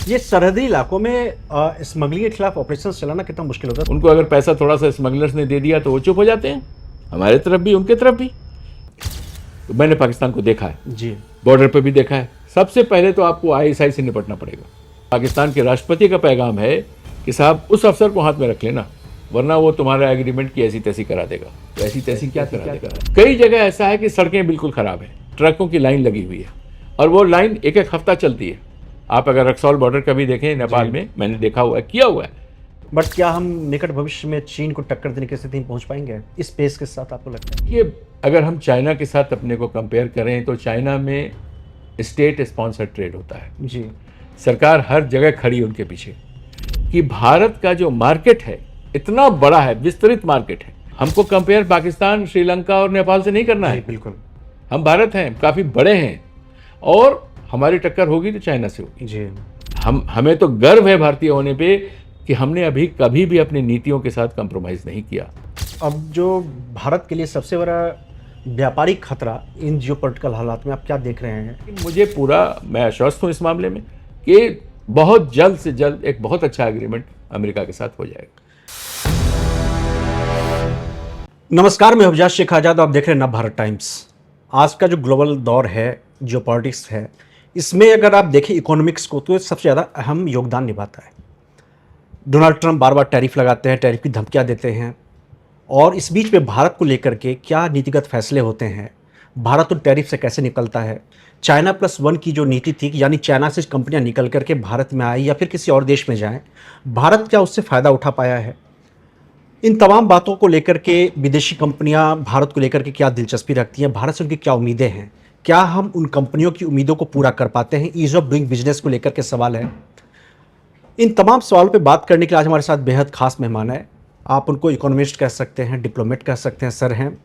ये सरहदी इलाकों में स्मगलिंग के खिलाफ ऑपरेशन चलाना कितना मुश्किल होता है? उनको अगर पैसा थोड़ा सा स्मगलर्स ने दे दिया तो वो चुप हो जाते हैं, हमारे तरफ भी उनके तरफ भी। तो मैंने पाकिस्तान को देखा है, जी। बॉर्डर पर भी देखा है। सबसे पहले तो आपको आईएसआई से निपटना पड़ेगा। पाकिस्तान के राष्ट्रपति का पैगाम है कि साहब उस अफसर को हाथ में रख लेना, वरना वो तुम्हारा एग्रीमेंट की ऐसी तैसी करा देगा। तो ऐसी तैसी क्या करा देगा? कई जगह ऐसा है कि सड़कें बिल्कुल खराब है, ट्रकों की लाइन लगी हुई है, और वो लाइन एक एक हफ्ता चलती है। आप अगर रक्सौल बॉर्डर का भी देखें नेपाल में, मैंने देखा हुआ है, किया हुआ है। बट क्या हम निकट भविष्य में चीन को टक्कर देने की स्थिति में पहुंच पाएंगे इस पेस के साथ, आपको लगता है? ये अगर हम चाइना के साथ अपने को कंपेयर करें तो चाइना में स्टेट स्पॉन्सर्ड ट्रेड होता है। जी। सरकार हर जगह खड़ी उनके पीछे कि भारत का जो मार्केट है इतना बड़ा है, विस्तृत मार्केट है। हमको कंपेयर पाकिस्तान, श्रीलंका और नेपाल से नहीं करना है। बिल्कुल। हम भारत हैं, काफ़ी बड़े हैं, और हमारी टक्कर होगी तो चाइना से होगी। जी। हमें तो गर्व है भारतीय होने पे कि हमने अभी कभी भी अपनी नीतियों के साथ कंप्रोमाइज़ नहीं किया। अब जो भारत के लिए सबसे बड़ा व्यापारिक खतरा इन जियोपॉलिटिकल हालात में आप क्या देख रहे हैं? मुझे मैं आश्वस्त हूँ इस मामले में कि बहुत जल्द से जल्द एक बहुत अच्छा एग्रीमेंट अमेरिका के साथ हो जाएगा। नमस्कार, मैं अभिजात शेख आजाद, आप देख रहे हैं नव भारत टाइम्स। आज का जो ग्लोबल दौर है, जियोपॉलिटिक्स है, इसमें अगर आप देखें इकोनॉमिक्स को, तो ये सबसे ज़्यादा अहम योगदान निभाता है। डोनाल्ड ट्रंप बार बार टैरिफ लगाते हैं, टैरिफ की धमकियां देते हैं, और इस बीच में भारत को लेकर के क्या नीतिगत फैसले होते हैं, भारत उन टैरिफ से कैसे निकलता है, चाइना +1 की जो नीति थी, यानी चाइना से कंपनियां निकल करके भारत में आए या फिर किसी और देश में जाएं, भारत क्या उससे फ़ायदा उठा पाया है? इन तमाम बातों को लेकर के विदेशी कंपनियां भारत को लेकर के क्या दिलचस्पी रखती हैं, भारत से उनकी क्या उम्मीदें हैं, क्या हम उन कंपनियों की उम्मीदों को पूरा कर पाते हैं? ईज़ ऑफ डूइंग बिजनेस को लेकर के सवाल है। इन तमाम सवालों पे बात करने के लिए आज हमारे साथ बेहद खास मेहमान है। आप उनको इकोनॉमिस्ट कह सकते हैं, डिप्लोमेट कह सकते हैं, सर हैं,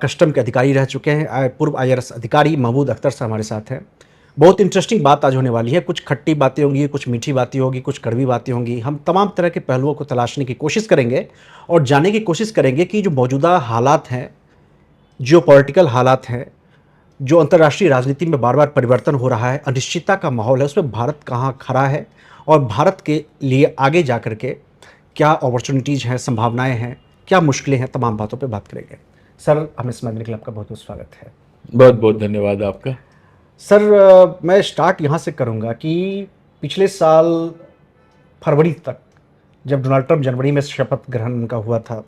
कस्टम के अधिकारी रह चुके हैं, पूर्व IRS अधिकारी महमूद अख्तर साहब हमारे साथ हैं। बहुत इंटरेस्टिंग बात आज होने वाली है। कुछ खट्टी बातें होंगी, कुछ मीठी बातें होंगी, कुछ कड़वी बातें होंगी। हम तमाम तरह के पहलुओं को तलाशने की कोशिश करेंगे और जानने की कोशिश करेंगे कि जो मौजूदा हालात हैं, जियोपॉलिटिकल हालात हैं, जो अंतर्राष्ट्रीय राजनीति में बार बार परिवर्तन हो रहा है, अनिश्चितता का माहौल है, उसमें भारत कहाँ खड़ा है और भारत के लिए आगे जा कर के क्या अपॉर्चुनिटीज़ हैं, संभावनाएं हैं, क्या मुश्किलें हैं, तमाम बातों पे बात करेंगे। सर, हमें समझने के लिए आपका बहुत बहुत स्वागत है। बहुत बहुत धन्यवाद आपका। सर, मैं स्टार्ट यहाँ से करूँगा कि पिछले साल फरवरी तक, जब डोनाल्ड ट्रंप जनवरी में शपथ ग्रहण उनका हुआ था,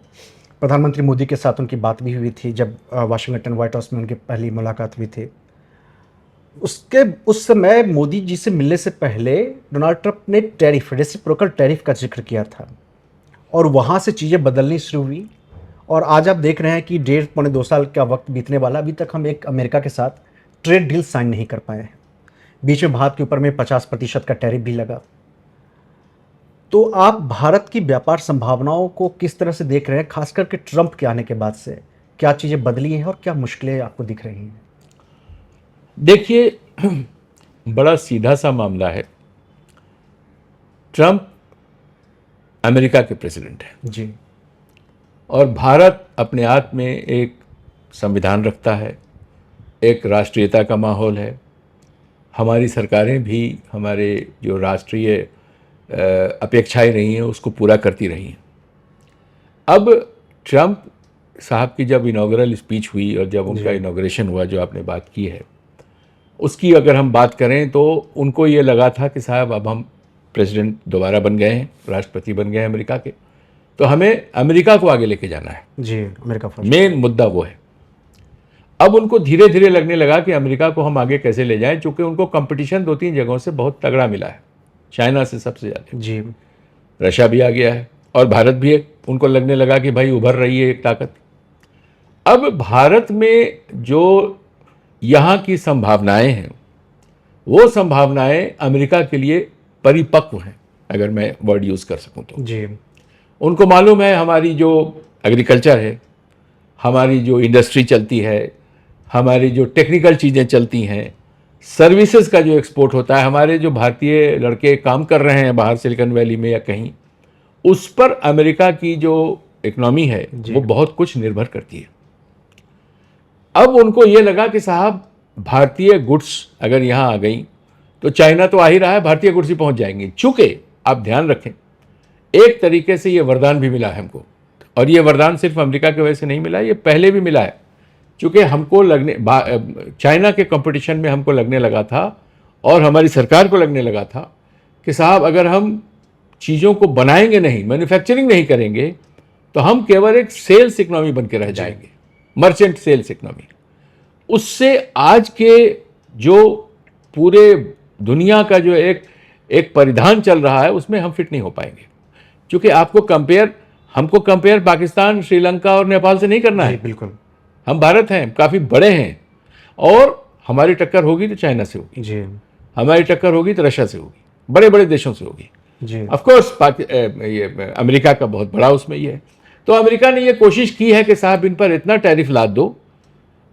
प्रधानमंत्री मोदी के साथ उनकी बात भी हुई थी, जब वाशिंगटन व्हाइट हाउस में उनकी पहली मुलाकात हुई थी। उस समय मोदी जी से मिलने से पहले डोनाल्ड ट्रंप ने टैरिफ, रेसिप्रोकल टैरिफ का जिक्र किया था, और वहाँ से चीज़ें बदलनी शुरू हुई, और आज आप देख रहे हैं कि 1.5-2 साल का वक्त बीतने वाला, अभी तक हम एक अमेरिका के साथ ट्रेड डील साइन नहीं कर पाए हैं। बीच में भारत के ऊपर में 50% का टैरिफ भी लगा। तो आप भारत की व्यापार संभावनाओं को किस तरह से देख रहे हैं, खास करके ट्रंप के आने के बाद से क्या चीज़ें बदली हैं और क्या मुश्किलें आपको दिख रही हैं? देखिए, बड़ा सीधा सा मामला है। ट्रंप अमेरिका के प्रेसिडेंट हैं जी। और भारत अपने आप में एक संविधान रखता है, एक राष्ट्रीयता का माहौल है। हमारी सरकारें भी हमारे जो राष्ट्रीय अपेक्षाएं रही हैं उसको पूरा करती रही हैं। अब ट्रंप साहब की जब इनॉग्रल स्पीच हुई और जब उनका इनॉग्रेशन हुआ, जो आपने बात की है, उसकी अगर हम बात करें तो उनको ये लगा था कि साहब अब हम प्रेसिडेंट दोबारा बन गए हैं, राष्ट्रपति बन गए हैं अमेरिका के, तो हमें अमेरिका को आगे लेके जाना है। जी, अमेरिका फर्स्ट। मेन मुद्दा वो है। अब उनको धीरे धीरे लगने लगा कि अमेरिका को हम आगे कैसे ले जाएं, चूँकि उनको कंपटीशन 2-3 जगहों से बहुत तगड़ा मिला है, चाइना से सबसे ज़्यादा, जी, रशिया भी आ गया है और भारत भी है। उनको लगने लगा कि भाई उभर रही है एक ताकत। अब भारत में जो यहाँ की संभावनाएं हैं, वो संभावनाएं अमेरिका के लिए परिपक्व हैं, अगर मैं वर्ड यूज़ कर सकूं तो। जी, उनको मालूम है हमारी जो एग्रीकल्चर है, हमारी जो इंडस्ट्री चलती है, हमारी जो टेक्निकल चीज़ें चलती हैं, सर्विसेज का जो एक्सपोर्ट होता है, हमारे जो भारतीय लड़के काम कर रहे हैं बाहर सिलिकॉन वैली में या कहीं, उस पर अमेरिका की जो इकोनॉमी है वो बहुत कुछ निर्भर करती है। अब उनको ये लगा कि साहब भारतीय गुड्स अगर यहाँ आ गई तो चाइना तो आ ही रहा है, भारतीय कुर्सी पहुंच जाएंगी। चूंकि आप ध्यान रखें, एक तरीके से ये वरदान भी मिला है हमको, और ये वरदान सिर्फ अमेरिका की वजह से नहीं मिला, ये पहले भी मिला है। चूंकि हमको चाइना के कंपटीशन में हमको लगने लगा था और हमारी सरकार को लगने लगा था कि साहब अगर हम चीज़ों को बनाएंगे नहीं, मैन्युफैक्चरिंग नहीं करेंगे, तो हम केवल एक सेल्स इकोनॉमी बन के रह जाएंगे, मर्चेंट सेल्स इकोनॉमी। उससे आज के जो पूरे दुनिया का जो एक परिधान चल रहा है उसमें हम फिट नहीं हो पाएंगे। क्योंकि हमको कंपेयर पाकिस्तान, श्रीलंका और नेपाल से नहीं करना है। बिल्कुल। हम भारत हैं, काफ़ी बड़े हैं, और हमारी टक्कर होगी तो चाइना से होगी जी, हमारी टक्कर होगी तो रशिया से होगी, बड़े बड़े देशों से होगी जी। Of course. ये अमेरिका का बहुत बड़ा उसमें ये है। तो अमेरिका ने ये कोशिश की है कि साहब इन पर इतना टैरिफ लाद दो,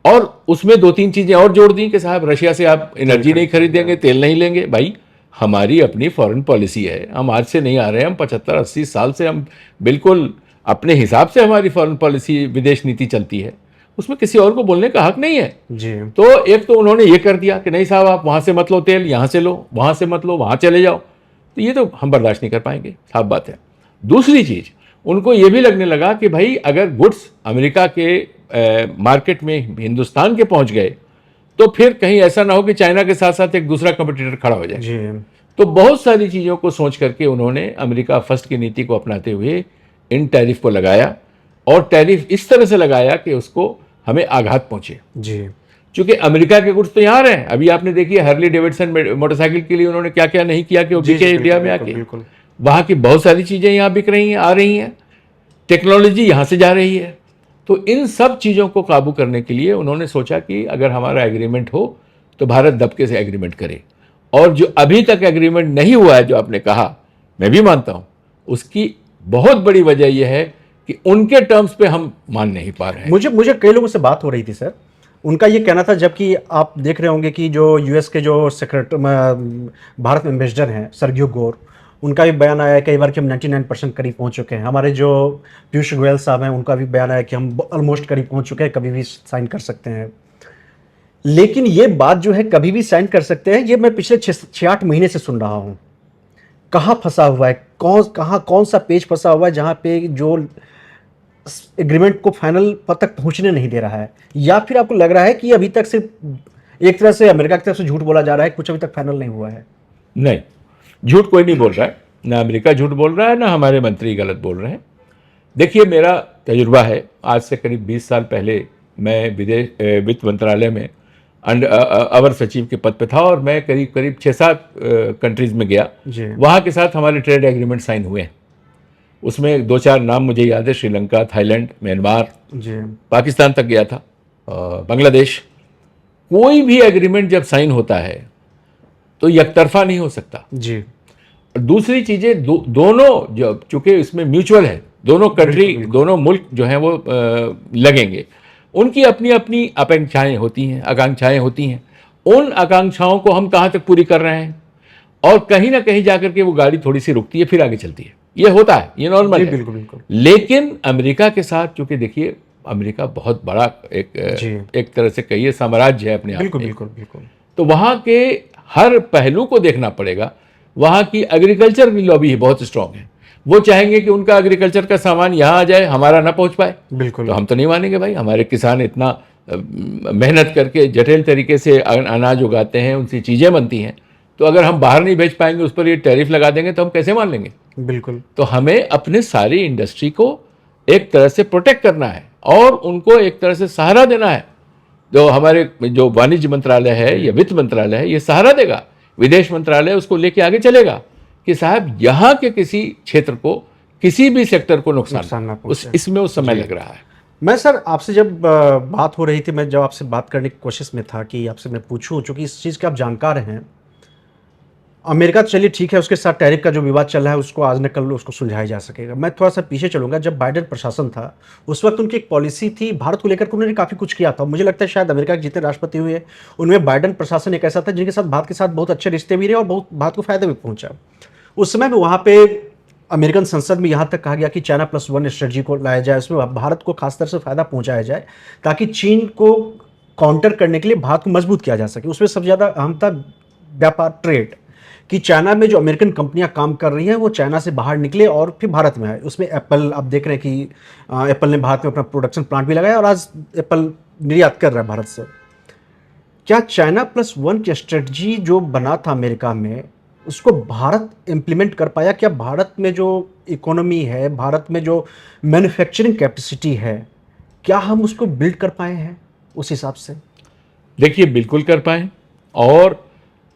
और उसमें 2-3 चीज़ें और जोड़ दी कि साहब रशिया से आप एनर्जी नहीं खरीदेंगे, तेल नहीं लेंगे। भाई हमारी अपनी फॉरेन पॉलिसी है, हम आज से नहीं आ रहे हैं, हम 75-80 साल से हम बिल्कुल अपने हिसाब से हमारी फॉरेन पॉलिसी, विदेश नीति चलती है, उसमें किसी और को बोलने का हक नहीं है। जी। तो एक तो उन्होंने ये कर दिया कि नहीं साहब आप वहाँ से मत लो तेल, यहाँ से लो, वहाँ से मत लो, वहाँ चले जाओ। तो ये तो हम बर्दाश्त नहीं कर पाएंगे, साफ बात है। दूसरी चीज़, उनको ये भी लगने लगा कि भाई अगर गुड्स अमेरिका के मार्केट में हिंदुस्तान के पहुँच गए तो फिर कहीं ऐसा ना हो कि चाइना के साथ साथ एक दूसरा कंपटीटर खड़ा हो जाए। जी। तो बहुत सारी चीज़ों को सोच करके उन्होंने अमेरिका फर्स्ट की नीति को अपनाते हुए इन टैरिफ को लगाया, और टैरिफ इस तरह से लगाया कि उसको हमें आघात पहुंचे। जी। क्योंकि अमेरिका के गुड्स तो यहाँ रहे हैं। अभी आपने देखिए हार्ली डेविडसन मोटरसाइकिल के लिए उन्होंने क्या क्या नहीं किया कि वो बिके इंडिया में आके। बिल्कुल। वहाँ की बहुत सारी चीज़ें यहाँ बिक रही हैं, आ रही हैं, टेक्नोलॉजी यहाँ से जा रही है। तो इन सब चीज़ों को काबू करने के लिए उन्होंने सोचा कि अगर हमारा एग्रीमेंट हो तो भारत दबके से एग्रीमेंट करे। और जो अभी तक एग्रीमेंट नहीं हुआ है, जो आपने कहा, मैं भी मानता हूँ, उसकी बहुत बड़ी वजह यह है कि उनके टर्म्स पे हम मान नहीं पा रहे हैं। मुझे कई लोगों से बात हो रही थी सर, उनका ये कहना था, जबकि आप देख रहे होंगे कि जो यूएस के जो भारत में एम्बेसडर हैं सर्गियो गोर, उनका भी बयान आया है कई बार कि हम 99% करीब पहुंच चुके हैं। हमारे जो पीयूष गोयल साहब हैं, उनका भी बयान आया कि हम ऑलमोस्ट करीब पहुंच चुके हैं, कभी भी साइन कर सकते हैं। लेकिन ये बात जो है कभी भी साइन कर सकते हैं, ये मैं पिछले 6-8 महीने से सुन रहा हूँ। कहाँ फंसा हुआ है, कौन सा पेज फंसा हुआ है जहाँ पे जो एग्रीमेंट को फाइनल पद तक पहुंचने नहीं दे रहा है? या फिर आपको लग रहा है कि अभी तक सिर्फ एक तरह से अमेरिका की तरफ से झूठ बोला जा रहा है, कुछ अभी तक फाइनल नहीं हुआ है? नहीं, झूठ कोई नहीं बोल रहा है, ना अमेरिका झूठ बोल रहा है, ना हमारे मंत्री गलत बोल रहे हैं। देखिए, मेरा तजुर्बा है, आज से करीब 20 साल पहले मैं वित्त मंत्रालय में अवर सचिव के पद पे था, और मैं करीब 6-7 कंट्रीज़ में गया। वहाँ के साथ हमारे ट्रेड एग्रीमेंट साइन हुए हैं। उसमें 2-4 नाम मुझे याद है, श्रीलंका, थाईलैंड, म्यांमार, पाकिस्तान तक गया था, बांग्लादेश। कोई भी एग्रीमेंट जब साइन होता है तो यकतरफा नहीं हो सकता जी। दूसरी चीज़ें दोनों जो, चूँकि इसमें म्यूचुअल है, दोनों कंट्री, दोनों मुल्क जो हैं वो लगेंगे, उनकी अपनी अपनी आकांक्षाएं होती हैं। उन आकांक्षाओं को हम कहाँ तक पूरी कर रहे हैं, और कहीं ना कहीं जाकर के वो गाड़ी थोड़ी सी रुकती है, फिर आगे चलती है। ये होता है, ये नॉर्मल है। बिल्कुल। लेकिन अमेरिका के साथ, चूंकि देखिए अमेरिका बहुत बड़ा एक तरह से कहिए साम्राज्य है अपने आप में। बिल्कुल। तो वहाँ के हर पहलू को देखना पड़ेगा। वहाँ की एग्रीकल्चर की लॉबी बहुत स्ट्रांग है। वो चाहेंगे कि उनका एग्रीकल्चर का सामान यहाँ आ जाए, हमारा ना पहुँच पाए। बिल्कुल। तो हम तो नहीं मानेंगे भाई। हमारे किसान इतना मेहनत करके जटिल तरीके से अनाज उगाते हैं, उनसे चीज़ें बनती हैं, तो अगर हम बाहर नहीं भेज पाएंगे, उस पर ये टैरिफ लगा देंगे, तो हम कैसे मान लेंगे? बिल्कुल। तो हमें अपने सारी इंडस्ट्री को एक तरह से प्रोटेक्ट करना है, और उनको एक तरह से सहारा देना है। जो हमारे जो वाणिज्य मंत्रालय है या वित्त मंत्रालय है, ये सहारा देगा। विदेश मंत्रालय उसको लेके आगे चलेगा कि साहब यहाँ के किसी क्षेत्र को, किसी भी सेक्टर को नुकसान ना पहुंचे। इसमें उस समय लग रहा है। मैं सर आपसे जब बात हो रही थी, मैं जब आपसे बात करने की कोशिश में था कि आपसे मैं पूछूं, चूंकि इस चीज़ के आप जानकार हैं। अमेरिका चलिए ठीक है, उसके साथ टैरिफ का जो विवाद चल रहा है उसको आज न कल उसको सुलझाया जा सकेगा। मैं थोड़ा सा पीछे चलूंगा। जब बाइडेन प्रशासन था उस वक्त उनकी एक पॉलिसी थी भारत को लेकर के, उन्होंने काफ़ी कुछ किया था। मुझे लगता है शायद अमेरिका के जितने राष्ट्रपति हुए उनमें बाइडेन प्रशासन एक ऐसा था जिनके साथ भारत के साथ बहुत अच्छे रिश्ते भी रहे और बहुत भारत को फायदा भी पहुंचा। उस समय में वहाँ पे अमेरिकन संसद में यहाँ तक कहा गया कि China+1 स्ट्रेटजी को लाया जाए, उसमें भारत को खासतर से फायदा पहुँचाया जाए ताकि चीन को काउंटर करने के लिए भारत को मजबूत किया जा सके। उसमें सबसे ज़्यादा अहम था व्यापार ट्रेड, कि चाइना में जो अमेरिकन कंपनियां काम कर रही हैं वो चाइना से बाहर निकले और फिर भारत में आए। उसमें एप्पल, आप देख रहे हैं कि एप्पल ने भारत में अपना प्रोडक्शन प्लांट भी लगाया और आज एप्पल निर्यात कर रहा है भारत से। क्या चाइना प्लस वन की स्ट्रेटजी जो बना था अमेरिका में, उसको भारत इम्प्लीमेंट कर पाया? क्या भारत में जो इकोनॉमी है, भारत में जो मैन्युफैक्चरिंग कैपेसिटी है, क्या हम उसको बिल्ड कर पाए हैं उस हिसाब से? देखिए, बिल्कुल कर पाए। और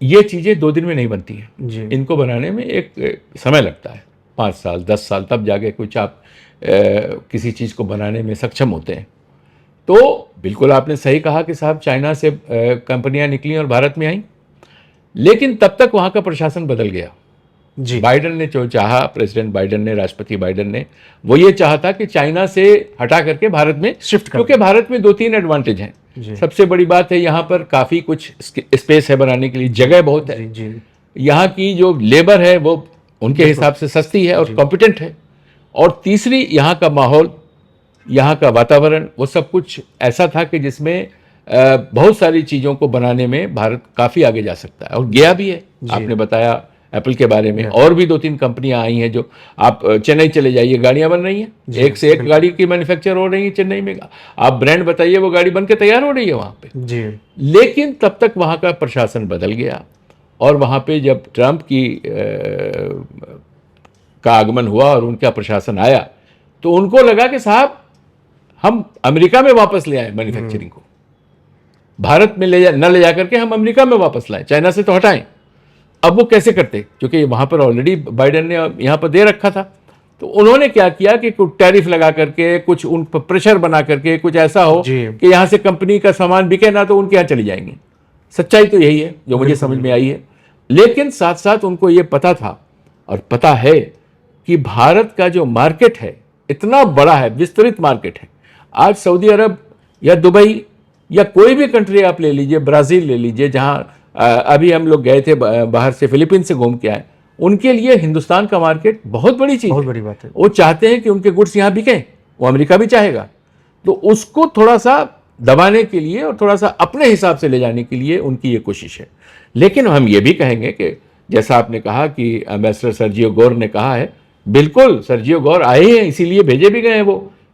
ये चीज़ें 2 दिन में नहीं बनती हैं। जी। इनको बनाने में एक समय लगता है, 5 साल 10 साल, तब जाके कुछ आप किसी चीज़ को बनाने में सक्षम होते हैं। तो बिल्कुल आपने सही कहा कि साहब चाइना से कंपनियां निकली और भारत में आई, लेकिन तब तक वहाँ का प्रशासन बदल गया। जी। बाइडन ने जो चाहा, प्रेसिडेंट बाइडन ने, राष्ट्रपति बाइडन ने, वो ये चाहा था कि चाइना से हटा करके भारत में शिफ्ट कर क्योंकि भारत में 2-3 एडवांटेज हैं। जी। सबसे बड़ी बात है, यहाँ पर काफ़ी कुछ स्पेस है बनाने के लिए, जगह बहुत है। जी। जी। यहाँ की जो लेबर है वो उनके हिसाब से सस्ती है और कॉम्पिटेंट है। और तीसरी, यहाँ का माहौल, यहाँ का वातावरण, वो सब कुछ ऐसा था कि जिसमें बहुत सारी चीज़ों को बनाने में भारत काफ़ी आगे जा सकता है और गया भी है। आपने बताया एप्पल के बारे में, और भी 2-3 कंपनियां आई हैं जो, आप चेन्नई चले जाइए, गाड़ियां बन रही हैं, एक से एक गाड़ी की मैन्युफैक्चर हो रही है चेन्नई में। आप ब्रांड बताइए, वो गाड़ी बन के तैयार हो रही है वहाँ पे। जी। लेकिन तब तक वहाँ का प्रशासन बदल गया और वहाँ पे जब ट्रंप का आगमन हुआ और उनका प्रशासन आया, तो उनको लगा कि साहब हम अमेरिका में वापस ले आए मैन्युफैक्चरिंग को, भारत में न ले जा करके हम अमेरिका में वापस लाएं, चाइना से तो हटाएं। अब वो कैसे करते, क्योंकि वहाँ पर ऑलरेडी बाइडन ने यहाँ पर दे रखा था। तो उन्होंने क्या किया कि कुछ टैरिफ लगा करके, कुछ उन पर प्रेशर बना करके, कुछ ऐसा हो कि यहाँ से कंपनी का सामान बिके ना तो उनके यहाँ चली जाएंगी। सच्चाई तो यही है जो मुझे समझ में आई है। लेकिन साथ साथ उनको ये पता था और पता है कि भारत का जो मार्केट है इतना बड़ा है, विस्तृत मार्केट है। आज सऊदी अरब या दुबई या कोई भी कंट्री आप ले लीजिए, ब्राज़ील ले लीजिए, जहाँ अभी हम लोग गए थे बाहर से, फिलीपींस से घूम के आए, उनके लिए हिंदुस्तान का मार्केट बहुत बड़ी चीज़ है। बहुत बड़ी बात है। वो चाहते हैं कि उनके गुड्स यहाँ बिकें, वो अमेरिका भी चाहेगा। तो उसको थोड़ा सा दबाने के लिए और थोड़ा सा अपने हिसाब से ले जाने के लिए उनकी ये कोशिश है। लेकिन हम ये भी कहेंगे कि जैसा आपने कहा कि एम्बेसडर सर्जियो गोर ने कहा है, बिल्कुल सर्जियो गोर आए हैं, इसीलिए भेजे भी गए हैं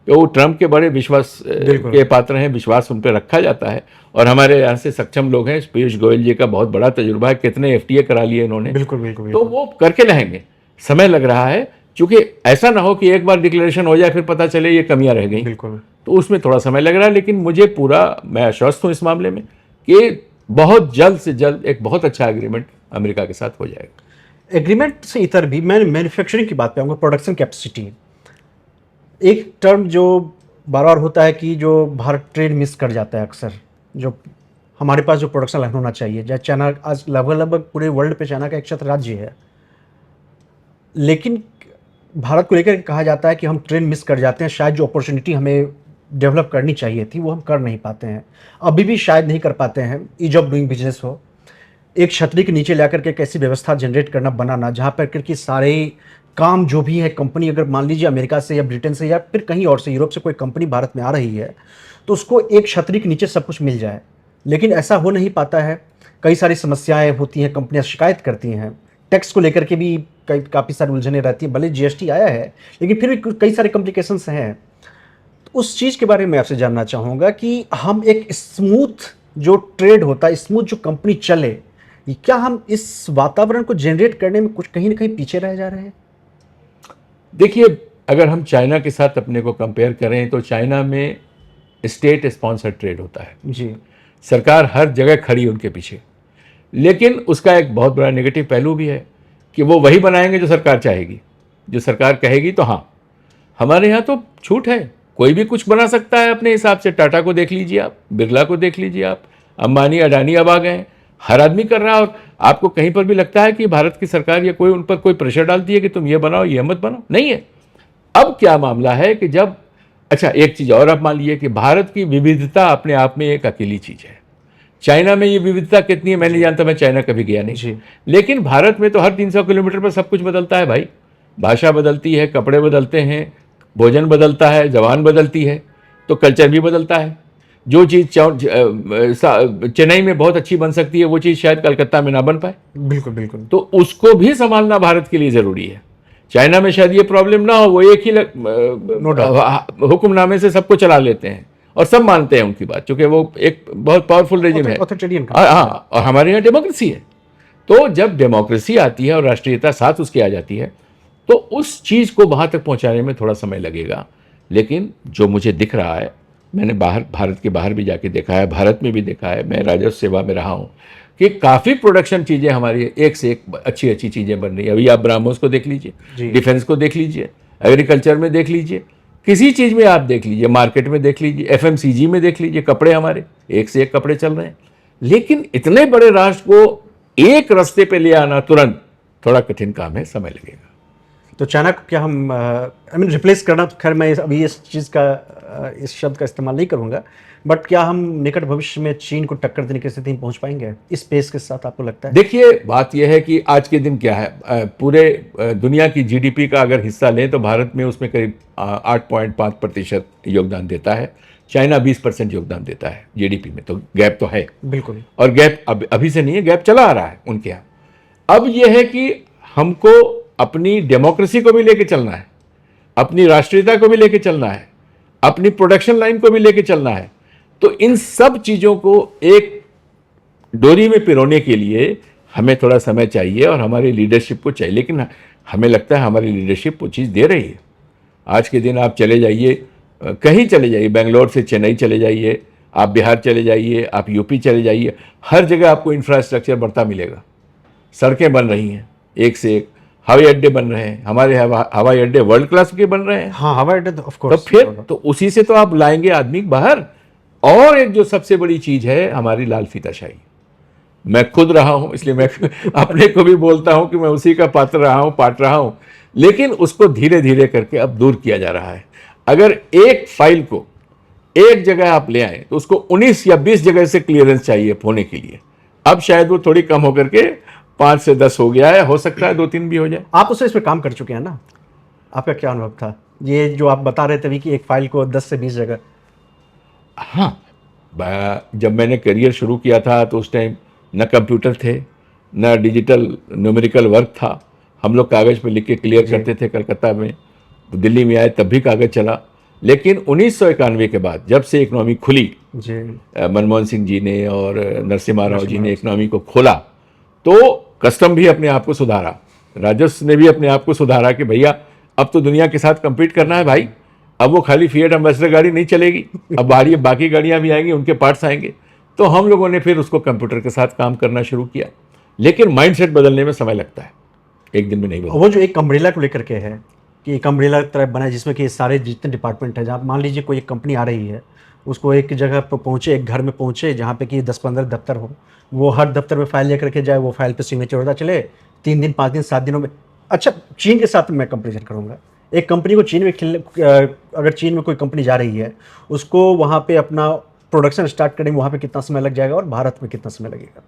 वो ट्रंप के बड़े विश्वास के पात्र हैं, विश्वास उन पर रखा जाता है। और हमारे यहाँ से सक्षम लोग हैं, पीयूष गोयल जी का बहुत बड़ा तजुर्बा है, कितने FTA करा लिए इन्होंने। बिल्कुल। तो वो करके रहेंगे, समय लग रहा है, क्योंकि ऐसा ना हो कि एक बार डिक्लेरेशन हो जाए फिर पता चले ये कमियां रह गई। बिल्कुल। तो उसमें थोड़ा समय लग रहा है, लेकिन मुझे मैं आश्वस्त हूँ इस मामले में कि बहुत जल्द से जल्द एक बहुत अच्छा एग्रीमेंट अमेरिका के साथ हो जाएगा। एग्रीमेंट से इतर भी मैं मैन्युफैक्चरिंग की बात पे आऊँगा, प्रोडक्शन कैपेसिटी। एक टर्म जो बार बार होता है कि जो भारत ट्रेड मिस कर जाता है अक्सर, जो हमारे पास जो प्रोडक्शन लाइन होना चाहिए, जहाँ चाइना आज लगभग पूरे वर्ल्ड पे चाइना का एक छत्र राज्य है, लेकिन भारत को लेकर कहा जाता है कि हम ट्रेन मिस कर जाते हैं, शायद जो अपॉर्चुनिटी हमें डेवलप करनी चाहिए थी वो हम कर नहीं पाते हैं, अभी भी शायद नहीं कर पाते हैं। ईज ऑफ डूइंग बिजनेस हो, एक छतरी के नीचे लाकर के कैसी व्यवस्था जनरेट करना, बनाना, जहाँ पर करके सारे काम जो भी है, कंपनी अगर मान लीजिए अमेरिका से या ब्रिटेन से या फिर कहीं और से, यूरोप से कोई कंपनी भारत में आ रही है तो उसको एक छतरी के नीचे सब कुछ मिल जाए, लेकिन ऐसा हो नहीं पाता है। कई सारी समस्याएं होती हैं, कंपनियां शिकायत करती हैं, टैक्स को लेकर के भी काफ़ी सारी उलझनें रहती हैं। भले GST आया है लेकिन फिर भी कई सारे कॉम्प्लिकेशंस हैं। तो उस चीज़ के बारे में आपसे जानना चाहूँगा कि हम एक स्मूथ जो ट्रेड होता है, स्मूथ जो कंपनी चले, क्या हम इस वातावरण को जनरेट करने में कुछ कहीं ना कहीं पीछे रह जा रहे हैं? देखिए, अगर हम चाइना के साथ अपने को कंपेयर करें तो चाइना में स्टेट स्पॉन्सर्ड ट्रेड होता है जी। सरकार हर जगह खड़ी उनके पीछे। लेकिन उसका एक बहुत बड़ा नेगेटिव पहलू भी है कि वो वही बनाएंगे जो सरकार चाहेगी, जो सरकार कहेगी। तो हाँ, हमारे यहाँ तो छूट है, कोई भी कुछ बना सकता है अपने हिसाब से। टाटा को देख लीजिए आप, बिरला को देख लीजिए आप, अंबानी अडानी अब आ गए हैं, हर आदमी कर रहा है। और आपको कहीं पर भी लगता है कि भारत की सरकार या कोई उन पर कोई प्रेशर डालती है कि तुम ये बनाओ, ये मत बनाओ? नहीं है। अब क्या मामला है कि जब, अच्छा एक चीज़ और आप मान लीजिए कि भारत की विविधता अपने आप में एक अकेली चीज़ है। चाइना में ये विविधता कितनी है मैं नहीं जानता, मैं चाइना कभी गया नहीं। लेकिन भारत में तो हर 300 किलोमीटर पर सब कुछ बदलता है भाई। भाषा बदलती है, कपड़े बदलते हैं, भोजन बदलता है, जबान बदलती है, तो कल्चर भी बदलता है। जो चीज़ चेन्नई में बहुत अच्छी बन सकती है वो चीज़ शायद कलकत्ता में ना बन पाए। बिल्कुल बिल्कुल। तो उसको भी संभालना भारत के लिए ज़रूरी है। चाइना में शायद ये प्रॉब्लम ना हो, वो एक ही हुक्मनामे से सबको चला लेते हैं और सब मानते हैं उनकी बात, क्योंकि वो एक बहुत पावरफुल रेजिम है। ऑथोरिटेरियन हाँ, और हमारे यहाँ डेमोक्रेसी है। तो जब डेमोक्रेसी आती है और राष्ट्रीयता साथ उसकी आ जाती है तो उस चीज़ को वहाँ तक पहुँचाने में थोड़ा समय लगेगा। लेकिन जो मुझे दिख रहा है, मैंने भारत के बाहर भी जाके देखा है, भारत में भी देखा है, मैं राजस्व सेवा में रहा हूँ कि काफ़ी प्रोडक्शन चीज़ें हमारी एक से एक अच्छी अच्छी चीज़ें बन रही है। अभी आप ब्राह्मोस को देख लीजिए, डिफेंस को देख लीजिए, एग्रीकल्चर में देख लीजिए, किसी चीज़ में आप देख लीजिए, मार्केट में देख लीजिए, एफएमसीजी में देख लीजिए, कपड़े हमारे एक से एक कपड़े चल रहे हैं। लेकिन इतने बड़े राष्ट्र को एक रास्ते पे ले आना तुरंत थोड़ा कठिन काम है, समय लगेगा। तो चाइना को क्या हम रिप्लेस करना, तो खैर मैं अभी इस चीज़ का इस शब्द का इस्तेमाल नहीं करूँगा, बट क्या हम निकट भविष्य में चीन को टक्कर देने की स्थिति में पहुँच पाएंगे इस पेस के साथ, आपको लगता है? देखिए, बात यह है कि आज के दिन क्या है, पूरे दुनिया की जीडीपी का अगर हिस्सा लें तो भारत में उसमें करीब 8.5% योगदान देता है, चाइना 20% योगदान देता है जीडीपी में। तो गैप तो है, बिल्कुल। और गैप अभी से नहीं है, गैप चला आ रहा है उनके यहाँ। अब यह है कि हमको अपनी डेमोक्रेसी को भी लेके चलना है, अपनी राष्ट्रीयता को भी लेके चलना है, अपनी प्रोडक्शन लाइन को भी लेके चलना है। तो इन सब चीज़ों को एक डोरी में पिरोने के लिए हमें थोड़ा समय चाहिए और हमारी लीडरशिप को चाहिए। लेकिन हमें लगता है हमारी लीडरशिप वो चीज़ दे रही है। आज के दिन आप चले जाइए, कहीं चले जाइए, बेंगलोर से चेन्नई चले जाइए, आप बिहार चले जाइए, आप यूपी चले जाइए, हर जगह आपको इंफ्रास्ट्रक्चर बढ़ता मिलेगा। सड़कें बन रही हैं एक से एक, हवाई अड्डे बन रहे हैं, हमारे हवाई अड्डे वर्ल्ड क्लास के बन रहे हैं। हाँ, हवाई अड्डे तो ऑफ तो कोर्स। फिर तो उसी से तो आप लाएंगे आदमी बाहर। और एक जो सबसे बड़ी चीज़ है हमारी लाल फीताशाही, मैं खुद रहा हूं, इसलिए मैं अपने को भी बोलता हूं कि मैं उसी का पात्र रहा हूं, पाट रहा हूं। लेकिन उसको धीरे धीरे करके अब दूर किया जा रहा है। अगर एक फाइल को एक जगह आप ले आए तो उसको 19 या 20 जगह से क्लियरेंस चाहिए होने के लिए। अब शायद वो थोड़ी कम होकर के 5 से 10 हो गया है, हो सकता है 2-3 भी हो जाए। आप उससे इस पर काम कर चुके हैं ना, आपका क्या अनुभव था ये जो आप बता रहे थे अभी कि एक फाइल को 10 से 20 जगह? हाँ, जब मैंने करियर शुरू किया था तो उस टाइम न कंप्यूटर थे, न डिजिटल न्यूमेरिकल वर्क था। हम लोग कागज़ पे लिख के क्लियर करते थे कलकत्ता में। दिल्ली में आए तब भी कागज़ चला। लेकिन 1991 के बाद जब से इकोनॉमी खुली, जी, मनमोहन सिंह जी ने और नरसिम्हा राव जी ने इकोनॉमी को खोला, तो कस्टम भी अपने आप को सुधारा, राजस्व ने भी अपने आप को सुधारा कि भैया अब तो दुनिया के साथ कम्पीट करना है भाई। अब वो खाली फिएट एम्बेसडर गाड़ी नहीं चलेगी, अब बाकी गाड़ियाँ भी आएंगी, उनके पार्ट्स आएंगे। तो हम लोगों ने फिर उसको कंप्यूटर के साथ काम करना शुरू किया। लेकिन माइंडसेट बदलने में समय लगता है, एक दिन में नहीं बदलता। वो जो एक अम्ब्रेला को लेकर के है कि एक अम्ब्रेला तरह बना है जिसमें कि सारे जितने डिपार्टमेंट है, जहाँ मान लीजिए कोई एक कंपनी आ रही है, उसको एक जगह पर पहुँचे, एक घर में पहुँचे जहाँ पे कि 10-15 दफ्तर हो, वो हर दफ्तर में फाइल लेकर के जाए, वो फाइल पे सिग्नेचर होता चले 3 दिन 5 दिन 7 दिनों में। अच्छा, चीन के साथ मैं कंपेरिजन करूँगा, एक कंपनी को चीन में अगर चीन में कोई कंपनी जा रही है, उसको वहाँ पे अपना प्रोडक्शन स्टार्ट करने में वहाँ पे कितना समय लग जाएगा और भारत में कितना समय लगेगा?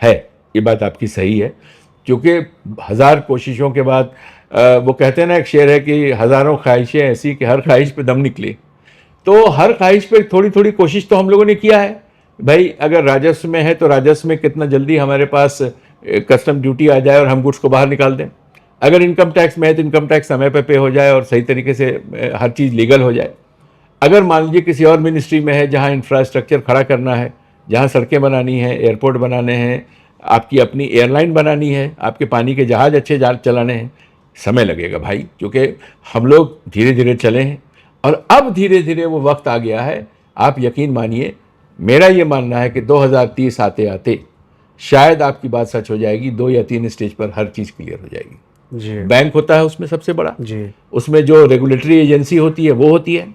है, ये बात आपकी सही है, क्योंकि 1000 कोशिशों के बाद वो कहते हैं ना, एक शेर है कि हज़ारों ख्वाहिशें ऐसी कि हर ख्वाहिश पे दम निकले। तो हर ख्वाहिश पे थोड़ी थोड़ी कोशिश तो हम लोगों ने किया है भाई। अगर राजस्व में है तो राजस्व में कितना जल्दी हमारे पास कस्टम ड्यूटी आ जाए और हम गुड्स को बाहर निकाल दें। अगर इनकम टैक्स में है तो इनकम टैक्स समय पे हो जाए और सही तरीके से हर चीज़ लीगल हो जाए। अगर मान लीजिए किसी और मिनिस्ट्री में है जहाँ इंफ्रास्ट्रक्चर खड़ा करना है, जहाँ सड़कें बनानी हैं, एयरपोर्ट बनाने हैं, आपकी अपनी एयरलाइन बनानी है, आपके पानी के जहाज़ अच्छे चलाने हैं, समय लगेगा भाई, क्योंकि हम लोग धीरे धीरे चले हैं और अब धीरे धीरे वो वक्त आ गया है। आप यकीन मानिए, मेरा ये मानना है कि 2030 आते आते शायद आपकी बात सच हो जाएगी, 2 या 3 स्टेज पर हर चीज़ क्लियर हो जाएगी। जी, बैंक होता है उसमें सबसे बड़ा, जी, उसमें जो रेगुलेटरी एजेंसी होती है वो होती है,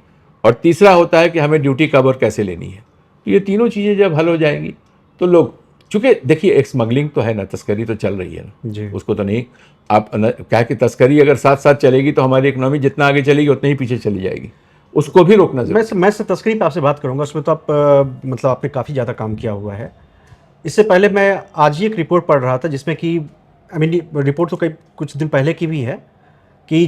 और तीसरा होता है कि हमें ड्यूटी कवर कैसे लेनी है। तो ये तीनों चीज़ें जब हल हो जाएंगी तो लोग, चूँकि देखिए एक स्मगलिंग तो है ना, तस्करी तो चल रही है ना, जी, उसको तो नहीं आप क्या कि तस्करी अगर साथ साथ चलेगी तो हमारी इकोनॉमी जितना आगे चलेगी उतनी ही पीछे चली जाएगी, उसको भी रोकना जरूरी। मैं तस्करी पे आपसे बात करूंगा, उसमें तो आप मतलब आपने काफ़ी ज़्यादा काम किया हुआ है। इससे पहले मैं आज ही एक रिपोर्ट पढ़ रहा था जिसमें कि रिपोर्ट तो कई कुछ दिन पहले की भी है, कि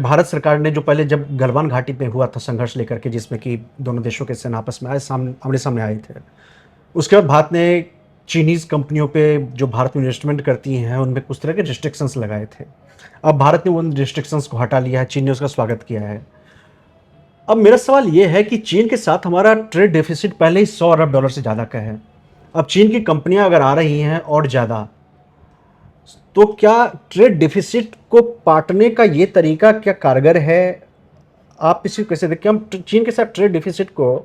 भारत सरकार ने जो पहले जब गलवान घाटी में हुआ था संघर्ष लेकर के, जिसमें कि दोनों देशों के सेना आपस में आमने सामने आए थे, उसके बाद भारत ने चीनीज़ कंपनियों पे जो भारत में इन्वेस्टमेंट करती हैं उनमें कुछ तरह के रिस्ट्रिक्शंस लगाए थे। अब भारत ने उन रिस्ट्रिक्शंस को हटा लिया है, चीन ने उसका स्वागत किया है। अब मेरा सवाल ये है कि चीन के साथ हमारा ट्रेड डेफिसिट पहले ही $100 अरब से ज़्यादा का है। अब चीन की कंपनियां अगर आ रही हैं और ज़्यादा, तो क्या ट्रेड डेफिसिट को पाटने का ये तरीका क्या कारगर है? आप इसे कैसे देखते हैं? हम चीन के साथ ट्रेड डेफिसिट को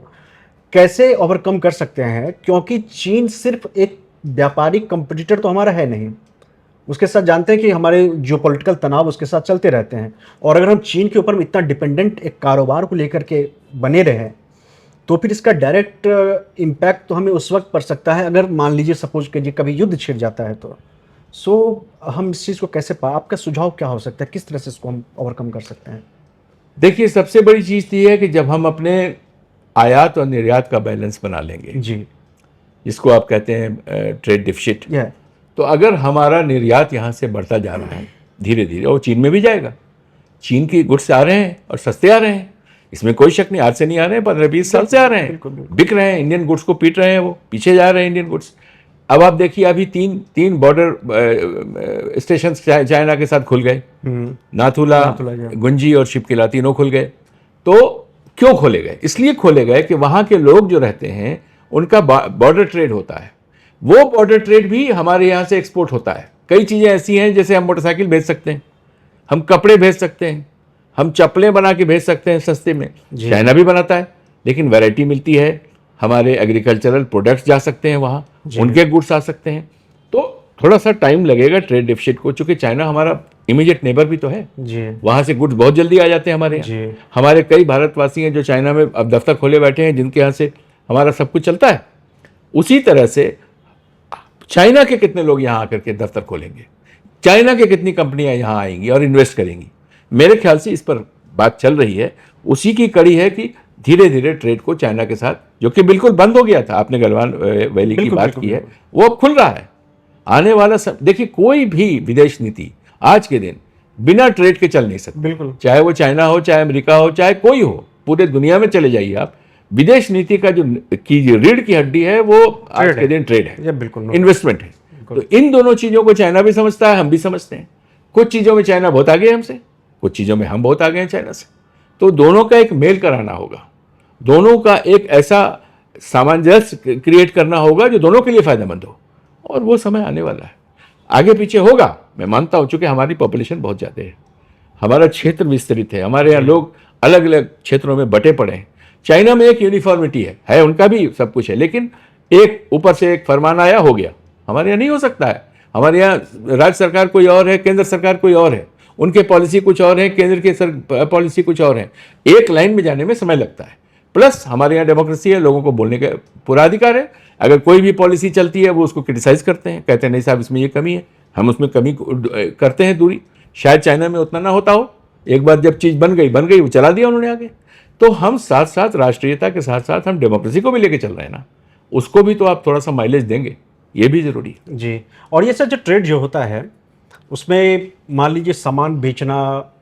कैसे ओवरकम कर सकते हैं? क्योंकि चीन सिर्फ एक व्यापारिक कंपटीटर तो हमारा है नहीं, उसके साथ जानते हैं कि हमारे जियोपॉलिटिकल तनाव उसके साथ चलते रहते हैं। और अगर हम चीन के ऊपर इतना डिपेंडेंट एक कारोबार को लेकर के बने रहें, तो फिर इसका डायरेक्ट इम्पैक्ट तो हमें उस वक्त पड़ सकता है अगर मान लीजिए सपोज कीजिए कभी युद्ध छिड़ जाता है तो। हम इस चीज़ को कैसे आपका सुझाव क्या हो सकता है, किस तरह से इसको हम ओवरकम कर सकते हैं? देखिए, सबसे बड़ी चीज़ तो ये है कि जब हम अपने आयात और निर्यात का बैलेंस बना लेंगे, जी, जिसको आप कहते हैं ट्रेड डिफिसिट, यह तो अगर हमारा निर्यात यहाँ से बढ़ता जा रहा है धीरे धीरे, और चीन में भी जाएगा, चीन की गुड्स आ रहे हैं और सस्ते आ रहे हैं, इसमें कोई शक नहीं, आज से नहीं आ रहे हैं, 15-20 साल से आ रहे हैं, बिक रहे हैं, इंडियन गुड्स को पीट रहे हैं, वो पीछे जा रहे हैं इंडियन गुड्स। अब आप देखिए, अभी तीन बॉर्डर स्टेशन चाइना के साथ खुल गए, नाथुला, गुंजी और शिपकिला, तीनों खुल गए। तो क्यों खोले गए? इसलिए खोले गए कि वहाँ के लोग जो रहते हैं उनका बॉर्डर ट्रेड होता है, वो बॉर्डर ट्रेड भी हमारे यहाँ से एक्सपोर्ट होता है। कई चीज़ें ऐसी हैं, जैसे हम मोटरसाइकिल भेज सकते हैं, हम कपड़े भेज सकते हैं, हम चप्पलें बना के भेज सकते हैं सस्ते में, चाइना भी बनाता है, लेकिन वैरायटी मिलती है, हमारे एग्रीकल्चरल प्रोडक्ट्स जा सकते हैं वहाँ, उनके गुड्स आ सकते हैं। तो थोड़ा सा टाइम लगेगा ट्रेड डेफिसिट को, चूंकि चाइना हमारा इमीडिएट नेबर भी तो है, वहाँ से गुड्स बहुत जल्दी आ जाते हैं हमारे यहाँ। हमारे कई भारतवासी हैं जो चाइना में अब दफ्तर खोले बैठे हैं, जिनके यहाँ से हमारा सब कुछ चलता है। उसी तरह से चाइना के कितने लोग यहाँ आकर के दफ्तर खोलेंगे, चाइना के कितनी कंपनियां यहाँ आएंगी और इन्वेस्ट करेंगी। मेरे ख्याल से इस पर बात चल रही है, उसी की कड़ी है कि धीरे धीरे ट्रेड को चाइना के साथ, जो कि बिल्कुल बंद हो गया था, आपने गलवान वैली की बात की है, वो अब खुल रहा है। आने वाला देखिए, कोई भी विदेश नीति आज के दिन बिना ट्रेड के चल नहीं सकती, बिल्कुल, चाहे वो चाइना हो, चाहे अमेरिका हो, चाहे कोई हो, पूरे दुनिया में चले जाइए आप, विदेश नीति का जो रीढ़ की हड्डी है वो आज के दिन ट्रेड है, बिल्कुल इन्वेस्टमेंट है। तो इन दोनों चीजों को चाइना भी समझता है, हम भी समझते हैं। कुछ चीजों में चाइना बहुत आगे है हमसे, कुछ चीजों में हम बहुत आगे हैं चाइना से। तो दोनों का एक मेल कराना होगा, दोनों का एक ऐसा सामंजस्य क्रिएट करना होगा जो दोनों के लिए फायदेमंद हो, और वो समय आने वाला है। आगे पीछे होगा, मैं मानता हूं, चूंकि हमारी पॉपुलेशन बहुत ज़्यादा है, हमारा क्षेत्र विस्तृत है, हमारे यहाँ लोग अलग अलग क्षेत्रों में बटे पड़े हैं। चाइना में एक यूनिफॉर्मिटी है, उनका भी सब कुछ है, लेकिन एक ऊपर से एक फरमान आया, हो गया। हमारे यहाँ नहीं हो सकता है। हमारे यहाँ राज्य सरकार कोई और है, केंद्र सरकार कोई और है, उनके पॉलिसी कुछ और है, केंद्र की पॉलिसी कुछ और है। एक लाइन में जाने में समय लगता है। प्लस हमारे यहाँ डेमोक्रेसी है, लोगों को बोलने का पूरा अधिकार है। अगर कोई भी पॉलिसी चलती है वो उसको क्रिटिसाइज करते हैं, कहते हैं नहीं साहब इसमें ये कमी है, हम उसमें कमी करते हैं दूरी। शायद चाइना में उतना ना होता हो, एक बार जब चीज़ बन गई, वो चला दिया उन्होंने आगे। तो हम साथ साथ राष्ट्रीयता के साथ साथ हम डेमोक्रेसी को भी लेके चल रहे हैं ना, उसको भी तो आप थोड़ा सा माइलेज देंगे, ये भी ज़रूरी है जी। और ये सर जो ट्रेड जो होता है उसमें मान लीजिए सामान बेचना,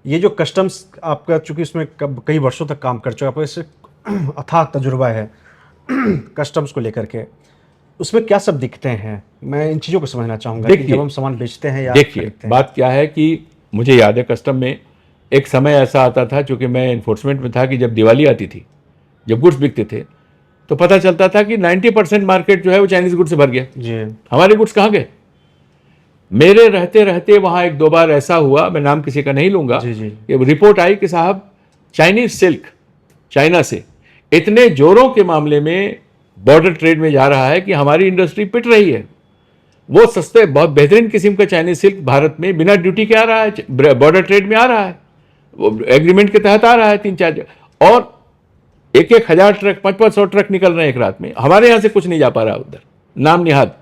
ये जो कस्टम्स आपका, चूंकि उसमें कई वर्षों तक काम कर चुका, आपको इससे अथाह तजुर्बा है कस्टम्स को लेकर के, उसमें क्या सब दिखते हैं? मैं इन चीज़ों को समझना चाहूँगा कि जब हम सामान बेचते हैं या देखिए, बात क्या है कि मुझे याद है कस्टम में एक समय ऐसा आता था, चूँकि मैं इन्फोर्समेंट में था, कि जब दिवाली आती थी, जब गुड्स बिकते थे, तो पता चलता था कि 90% मार्केट जो है वो चाइनीज़ गुड्स से भर गया जी। हमारे गुड्स कहाँ गए? मेरे रहते रहते वहाँ एक दो बार ऐसा हुआ, मैं नाम किसी का नहीं लूँगा, कि रिपोर्ट आई कि साहब चाइनीज सिल्क चाइना से इतने जोरों के मामले में बॉर्डर ट्रेड में जा रहा है कि हमारी इंडस्ट्री पिट रही है। वो सस्ते, बहुत बेहतरीन किस्म का चाइनीज सिल्क भारत में बिना ड्यूटी के आ रहा है, बॉर्डर ट्रेड में आ रहा है, वो एग्रीमेंट के तहत आ रहा है 3-4, और 1,000 ट्रक 500 ट्रक निकल रहे हैं एक रात में। हमारे यहाँ से कुछ नहीं जा पा रहा उधर, नाम निहाद।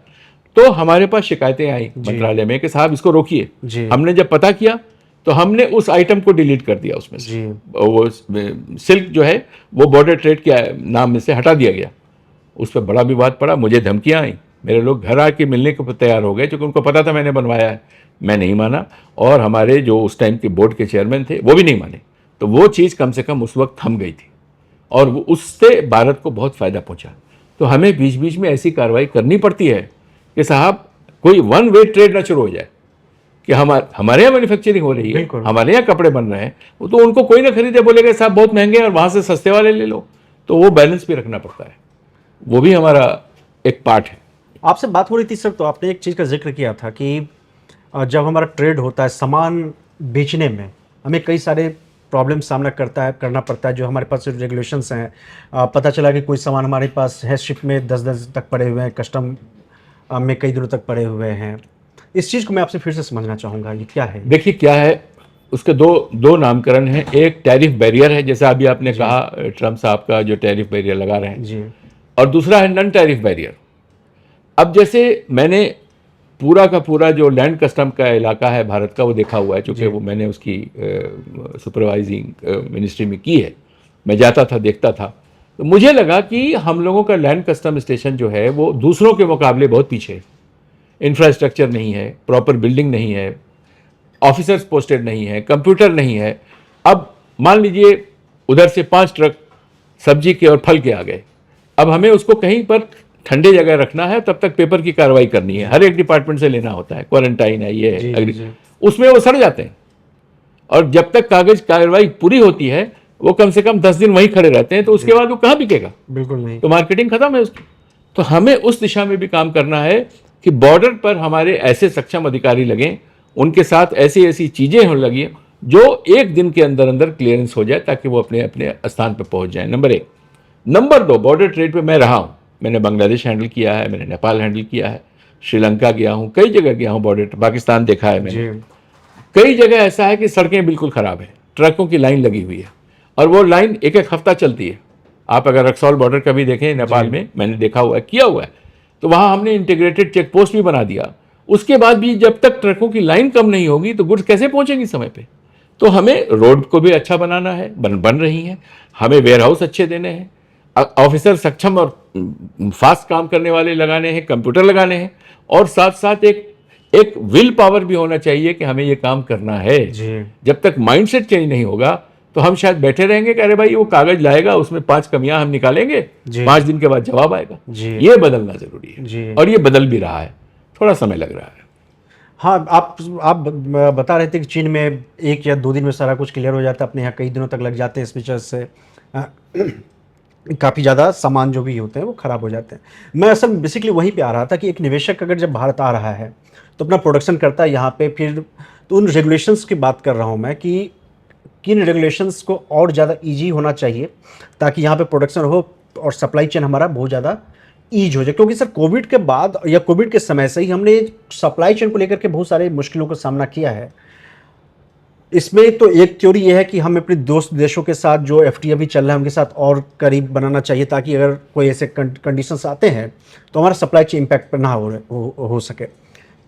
तो हमारे पास शिकायतें आई मंत्रालय में कि साहब इसको रोकिए। हमने जब पता किया तो हमने उस आइटम को डिलीट कर दिया, उसमें से वो सिल्क जो है वो बॉर्डर ट्रेड के नाम में से हटा दिया गया। उस पर बड़ा विवाद पड़ा, मुझे धमकियां आई, मेरे लोग घर आके मिलने को तैयार हो गए, क्योंकि उनको पता था मैंने बनवाया है। मैं नहीं माना, और हमारे जो उस टाइम के बोर्ड के चेयरमैन थे वो भी नहीं माने। तो वो चीज़ कम से कम उस वक्त थम गई थी, और उससे भारत को बहुत फ़ायदा पहुंचा। तो हमें बीच बीच में ऐसी कार्रवाई करनी पड़ती है कि साहब कोई वन वे ट्रेड ना शुरू हो जाए, कि हमारे यहाँ मैन्युफैक्चरिंग हो रही है, हमारे यहाँ कपड़े बन रहे हैं, वो तो उनको कोई ना खरीदे, बोलेगा साहब बहुत महंगे हैं और वहाँ से सस्ते वाले ले लो। तो वो बैलेंस भी रखना पड़ता है, वो भी हमारा एक पार्ट है। आपसे बात हो रही थी सर, तो आपने एक चीज़ का जिक्र किया था कि जब हमारा ट्रेड होता है सामान बेचने में, हमें कई सारे प्रॉब्लम सामना करना पड़ता है। जो हमारे पास रेगुलेशंस हैं, पता चला कि कोई सामान हमारे पास है शिप में 10 तक पड़े हुए हैं, कस्टम में कई दिनों तक पड़े हुए हैं। इस चीज़ को मैं आपसे फिर से समझना चाहूँगा, ये क्या है? देखिए क्या है, उसके दो नामकरण हैं। एक टैरिफ बैरियर है, जैसा अभी आपने कहा ट्रम्प साहब का जो टैरिफ बैरियर लगा रहे हैं जी। और दूसरा है नॉन टैरिफ बैरियर। अब जैसे मैंने पूरा का पूरा जो लैंड कस्टम का इलाका है भारत का वो देखा हुआ है, चूँकि वो मैंने उसकी सुपरवाइजिंग मिनिस्ट्री में की है, मैं जाता था देखता था। तो मुझे लगा कि हम लोगों का लैंड कस्टम स्टेशन जो है वो दूसरों के मुकाबले बहुत पीछे है। इंफ्रास्ट्रक्चर नहीं है, प्रॉपर बिल्डिंग नहीं है, ऑफिसर्स पोस्टेड नहीं है, कंप्यूटर नहीं है। अब मान लीजिए उधर से 5 ट्रक सब्जी के और फल के आ गए, अब हमें उसको कहीं पर ठंडे जगह रखना है, तब तक पेपर की कार्रवाई करनी है, हर एक डिपार्टमेंट से लेना होता है, क्वारंटाइन है, ये है, उसमें वो सड़ जाते हैं। और जब तक कागज कार्रवाई पूरी होती है वो कम से कम 10 दिन वहीं खड़े रहते हैं, तो उसके बाद वो कहाँ बिकेगा? बिल्कुल नहीं। तो मार्केटिंग खत्म है उसकी। तो हमें उस दिशा में भी काम करना है कि बॉर्डर पर हमारे ऐसे सक्षम अधिकारी लगें, उनके साथ ऐसी ऐसी चीजें होने लगी जो एक दिन के अंदर अंदर क्लियरेंस हो जाए, ताकि वो अपने अपने स्थान पर पहुंच जाए। नंबर 1। नंबर 2, बॉर्डर ट्रेड पे मैं रहा हूं, मैंने बांग्लादेश हैंडल किया है, मैंने नेपाल हैंडल किया है, श्रीलंका गया हूं, कई जगह गया हूं, बॉर्डर पाकिस्तान देखा है मैंने। कई जगह ऐसा है कि सड़कें बिल्कुल खराब है, ट्रकों की लाइन लगी हुई है, और वो लाइन एक एक हफ्ता चलती है। आप अगर रक्सौल बॉर्डर का भी देखें नेपाल में, मैंने देखा हुआ है, किया हुआ है, तो वहां हमने इंटीग्रेटेड चेक पोस्ट भी बना दिया। उसके बाद भी जब तक ट्रकों की लाइन कम नहीं होगी तो गुड्स कैसे पहुंचेंगी समय पे? तो हमें रोड को भी अच्छा बनाना है, बन रही है, हमें वेयर हाउस अच्छे देने हैं, ऑफिसर सक्षम और फास्ट काम करने वाले लगाने हैं, कंप्यूटर लगाने हैं, और साथ साथ एक विल पावर भी होना चाहिए कि हमें ये काम करना है। जब तक माइंडसेट चेंज नहीं होगा तो हम शायद बैठे रहेंगे कि अरे भाई वो कागज लाएगा, उसमें 5 कमियां हम निकालेंगे, 5 दिन के बाद जवाब आएगा। ये बदलना जरूरी है, और ये बदल भी रहा है, थोड़ा समय लग रहा है। हाँ, आप बता रहे थे कि चीन में 1 या 2 दिन में सारा कुछ क्लियर हो जाता है, अपने यहाँ कई दिनों तक लग जाते हैं। इस वजह से काफ़ी ज़्यादा सामान जो भी होते हैं वो ख़राब हो जाते हैं। मैं असल बेसिकली वहीं पे आ रहा था कि एक निवेशक अगर जब भारत आ रहा है तो अपना प्रोडक्शन करता है यहाँ पे, फिर तो उन रेगुलेशंस की बात कर रहा हूँ मैं कि किन रेगुलेशंस को और ज़्यादा ईजी होना चाहिए ताकि यहाँ पे प्रोडक्शन हो और सप्लाई चेन हमारा बहुत ज़्यादा ईज हो जाए। क्योंकि सर कोविड के बाद या कोविड के समय से ही हमने सप्लाई चेन को लेकर के बहुत सारे मुश्किलों का सामना किया है। इसमें तो एक थ्योरी ये है कि हमें अपने दोस्त देशों के साथ जो एफटीए अभी चल रहा है उनके साथ और करीब बनाना चाहिए, ताकि अगर कोई ऐसे कंडीशंस आते हैं तो हमारा सप्लाई चेन इम्पैक्ट पर ना हो सके।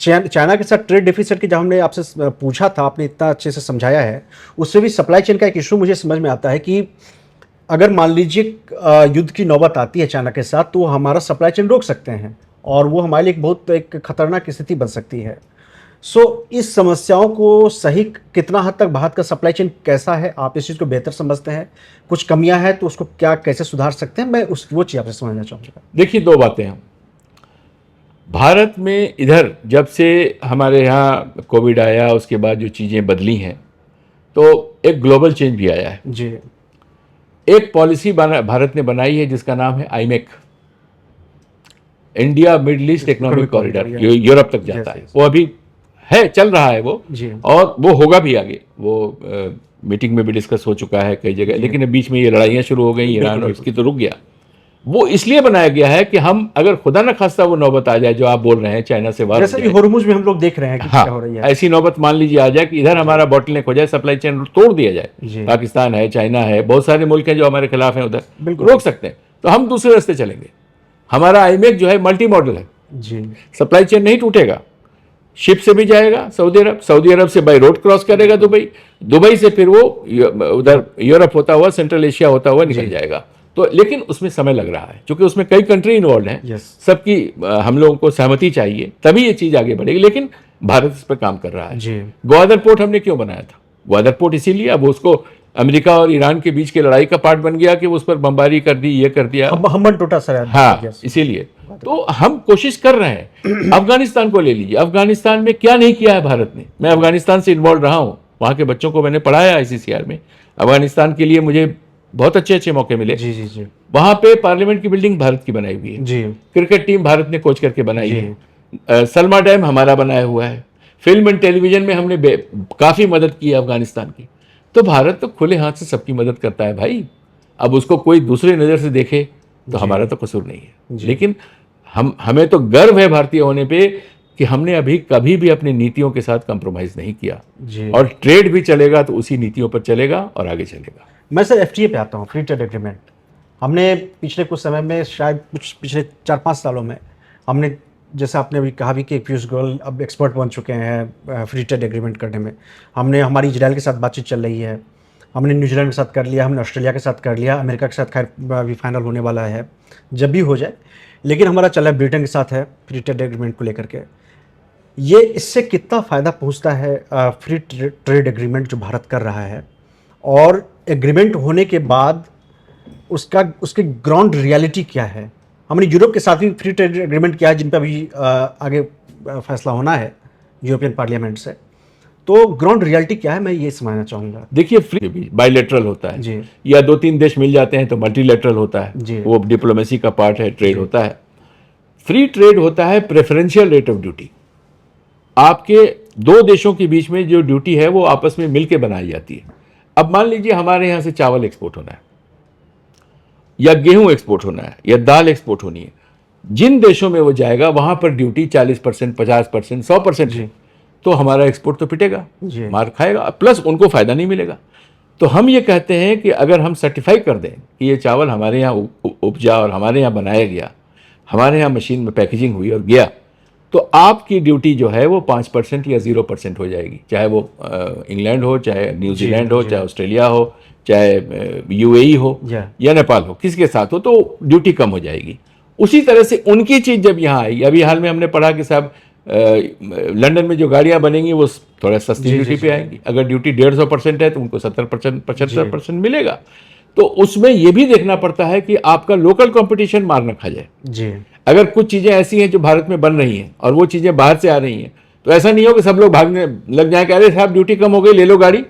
चाइना के साथ ट्रेड डेफिसिट की जब हमने आपसे पूछा था, आपने इतना अच्छे से समझाया है, उससे भी सप्लाई चेन का एक इशू मुझे समझ में आता है कि अगर मान लीजिए युद्ध की नौबत आती है चाइना के साथ, तो हमारा सप्लाई चेन रोक सकते हैं और वो हमारे लिए बहुत एक खतरनाक स्थिति बन सकती है। इस समस्याओं को सही कितना हद तक भारत का सप्लाई चेन कैसा है, आप इस चीज़ को बेहतर समझते हैं, कुछ कमियां हैं तो उसको क्या कैसे सुधार सकते हैं, मैं वो चीज़ आपसे समझना चाहूँगा। देखिए 2 बातें हैं भारत में। इधर जब से हमारे यहाँ कोविड आया, उसके बाद जो चीज़ें बदली हैं, तो एक ग्लोबल चेंज भी आया है जी। एक पॉलिसी भारत ने बनाई है जिसका नाम है IMEC, India middle east economic corridor, Europe तक जाता है। वो अभी है, चल रहा है वो, और वो होगा भी आगे। वो मीटिंग में भी डिस्कस हो चुका है कई जगह, लेकिन बीच में ये लड़ाइयाँ शुरू हो गई ईरान और इसकी, तो रुक गया। वो इसलिए बनाया गया है कि हम अगर खुदा न खास्ता वो नौबत आ जाए जो आप बोल रहे हैं, चाइना से वार, जैसे होर्मुज में हम लोग देख रहे हैं कि क्या हो रही है, ऐसी नौबत मान लीजिए आ जाए कि इधर हमारा बॉटलनेक हो जाए, सप्लाई चेन तोड़ दिया जाए। पाकिस्तान है, चाइना है, बहुत सारे मुल्क हैं जो हमारे खिलाफ हैं, उधर रोक सकते हैं, तो हम दूसरे रास्ते चलेंगे। हमारा आईमेक जो है मल्टी मॉडल है जी, सप्लाई चेन नहीं टूटेगा, शिप से भी जाएगा सऊदी अरब से बाई रोड क्रॉस करेगा दुबई से फिर वो उधर यूरोप होता हुआ, सेंट्रल एशिया होता हुआ निकल जाएगा। तो लेकिन उसमें समय लग रहा है, क्योंकि उसमें कई कंट्री इन्वॉल्व हैं, सबकी हम लोगों को सहमति चाहिए, तभी ये चीज़ आगे बढ़ेगी। लेकिन भारत इस पर काम कर रहा है। जी ग्वादर पोर्ट हमने क्यों बनाया था? ग्वादर पोर्ट इसीलिए, अब उसको अमेरिका और ईरान के बीच की लड़ाई का पार्ट बन गया कि उस पर बमबारी कर दी, ये कर दिया। हम्बन टूटा सर। हाँ, इसीलिए तो हम कोशिश कर रहे हैं। अफगानिस्तान को ले लीजिए, अफगानिस्तान में क्या नहीं किया है भारत ने। मैं अफगानिस्तान से इन्वॉल्व रहा हूँ, वहाँ के बच्चों को मैंने पढ़ाया ICCR में। अफगानिस्तान के लिए मुझे बहुत अच्छे अच्छे मौके मिले। जी जी जी वहाँ पे पार्लियामेंट की बिल्डिंग भारत की बनाई हुई है, जी क्रिकेट टीम भारत ने कोच करके बनाई जी। है, सलमा डैम हमारा बनाया हुआ है, फिल्म एंड टेलीविजन में हमने काफ़ी मदद की है अफगानिस्तान की। तो भारत तो खुले हाथ से सबकी मदद करता है भाई। अब उसको कोई दूसरी नज़र से देखे तो हमारा तो कसूर नहीं है, लेकिन हमें तो गर्व है भारतीय होने पे कि हमने अभी कभी भी अपनी नीतियों के साथ कंप्रोमाइज़ नहीं किया। जी। और ट्रेड भी चलेगा तो उसी नीतियों पर चलेगा और आगे चलेगा। मैं सर FTA पे आता हूँ, फ्री ट्रेड एग्रीमेंट। हमने पिछले कुछ समय में, शायद कुछ पिछले 4-5 सालों में, हमने, जैसे आपने अभी कहा भी कि पीयूष गोयल अब एक्सपर्ट बन चुके हैं फ्री ट्रेड एग्रीमेंट करने में। हमारी इजराइल के साथ बातचीत चल रही है, हमने न्यूजीलैंड के साथ कर लिया, हमने ऑस्ट्रेलिया के साथ कर लिया, अमेरिका के साथ खैर अभी फाइनल होने वाला है, जब भी हो जाए। लेकिन हमारा चल रहा है ब्रिटेन के साथ है फ्री ट्रेड एग्रीमेंट को लेकर के। ये इससे कितना फ़ायदा पहुंचता है फ्री ट्रेड एग्रीमेंट जो भारत कर रहा है, और एग्रीमेंट होने के बाद उसके ग्राउंड रियलिटी क्या है? हमने यूरोप के साथ भी फ्री ट्रेड एग्रीमेंट किया है, जिन पर अभी आगे फैसला होना है यूरोपियन पार्लियामेंट से। तो ग्राउंड रियलिटी क्या है, मैं ये समझना चाहूँगा। देखिए, फ्री बायलैटरल होता है जी या 2-3 देश मिल जाते हैं तो मल्टीलैटरल होता है, जी। वो डिप्लोमेसी का पार्ट है, ट्रेड होता है। फ्री ट्रेड होता है प्रेफरेंशियल रेट ऑफ ड्यूटी। आपके दो देशों के बीच में जो ड्यूटी है वो आपस में मिलकर बनाई जाती है। अब मान लीजिए हमारे यहाँ से चावल एक्सपोर्ट होना है, या गेहूं एक्सपोर्ट होना है, या दाल एक्सपोर्ट होनी है। जिन देशों में वो जाएगा वहां पर ड्यूटी 40%, 50%, 100% है, तो हमारा एक्सपोर्ट तो पिटेगा, जी। मार खाएगा, प्लस उनको फायदा नहीं मिलेगा। तो हम ये कहते हैं कि अगर हम सर्टिफाई कर दें कि ये चावल हमारे यहाँ उपजा और हमारे यहाँ बनाया गया, हमारे यहाँ मशीन में पैकेजिंग हुई और गया, तो आपकी ड्यूटी जो है वो 5% या 0% हो जाएगी। चाहे वो इंग्लैंड हो, चाहे न्यूजीलैंड हो, चाहे ऑस्ट्रेलिया हो, चाहे UAE हो या नेपाल हो, किसके साथ हो, तो ड्यूटी कम हो जाएगी। उसी तरह से उनकी चीज़ जब यहाँ आई, अभी हाल में हमने पढ़ा कि साहब लंदन में जो गाड़ियाँ बनेंगी वो थोड़ा सस्ती ड्यूटी पे आएंगी। अगर ड्यूटी 150% है तो उनको 70%, 75% मिलेगा। तो उसमें ये भी देखना पड़ता है कि आपका लोकल कंपटीशन मार न खा जाए जी। अगर कुछ चीज़ें ऐसी हैं जो भारत में बन रही हैं और वो चीज़ें बाहर से आ रही हैं, तो ऐसा नहीं हो कि सब लोग भागने लग जाएं कि अरे साहब ड्यूटी कम हो गई, ले लो गाड़ी,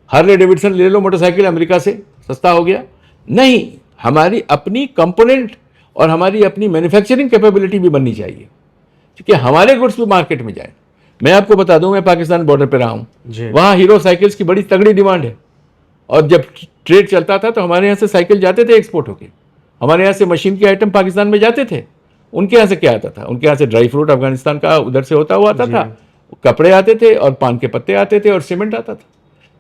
हार्ले डेविडसन ले लो, मोटरसाइकिल अमेरिका से सस्ता हो गया। नहीं, हमारी अपनी कंपोनेंट और हमारी अपनी मैन्युफैक्चरिंग कैपेबिलिटी भी बननी चाहिए, क्योंकि हमारे गुड्स भी मार्केट में जाए। मैं आपको बता दूं, मैं पाकिस्तान बॉर्डर पर रहा हूँ, वहाँ हीरो साइकिल्स की बड़ी तगड़ी डिमांड है। और जब ट्रेड चलता था तो हमारे यहाँ से साइकिल जाते थे एक्सपोर्ट होके, हमारे यहाँ से मशीन के आइटम पाकिस्तान में जाते थे। उनके यहाँ से क्या आता था? उनके यहाँ से ड्राई फ्रूट अफगानिस्तान का उधर से होता हुआ आता था, कपड़े आते थे और पान के पत्ते आते थे और सीमेंट आता था।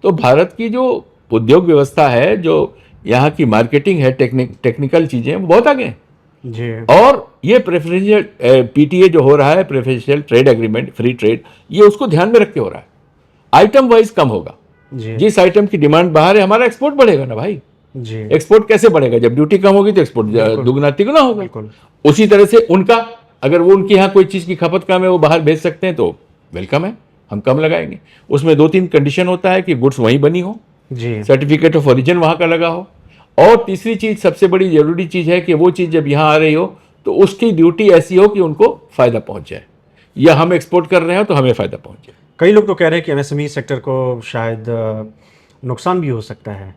तो भारत की जो उद्योग व्यवस्था है, जो यहाँ की मार्केटिंग है, टेक्निकल चीज़ें, वो बहुत आगे हैं जी। और ये प्रेफरेंशियल PTA जो हो रहा है, preferential trade agreement, free trade, ये उसको ध्यान में रख के हो रहा है। आइटम वाइज कम होगा, जिस आइटम की डिमांड बाहर है हमारा एक्सपोर्ट बढ़ेगा ना भाई। जी। एक्सपोर्ट कैसे बढ़ेगा? जब ड्यूटी कम होगी तो एक्सपोर्ट दुगना तिगुना होगा। उसी तरह से उनका, अगर वो उनके यहाँ कोई चीज़ की खपत कम है, वो बाहर भेज सकते हैं, तो वेलकम है, हम कम लगाएंगे। उसमें 2-3 कंडीशन होता है कि गुड्स वहीं बनी हो, सर्टिफिकेट ऑफ ओरिजिन वहाँ का लगा हो, और तीसरी चीज़, सबसे बड़ी जरूरी चीज़ है कि वो चीज़ जब यहाँ आ रही हो तो उसकी ड्यूटी ऐसी हो कि उनको फ़ायदा पहुँच जाए, या हम एक्सपोर्ट कर रहे हो तो हमें फ़ायदा पहुँच जाए। कई लोग तो कह रहे हैं कि MSME सेक्टर को शायद नुकसान भी हो सकता है।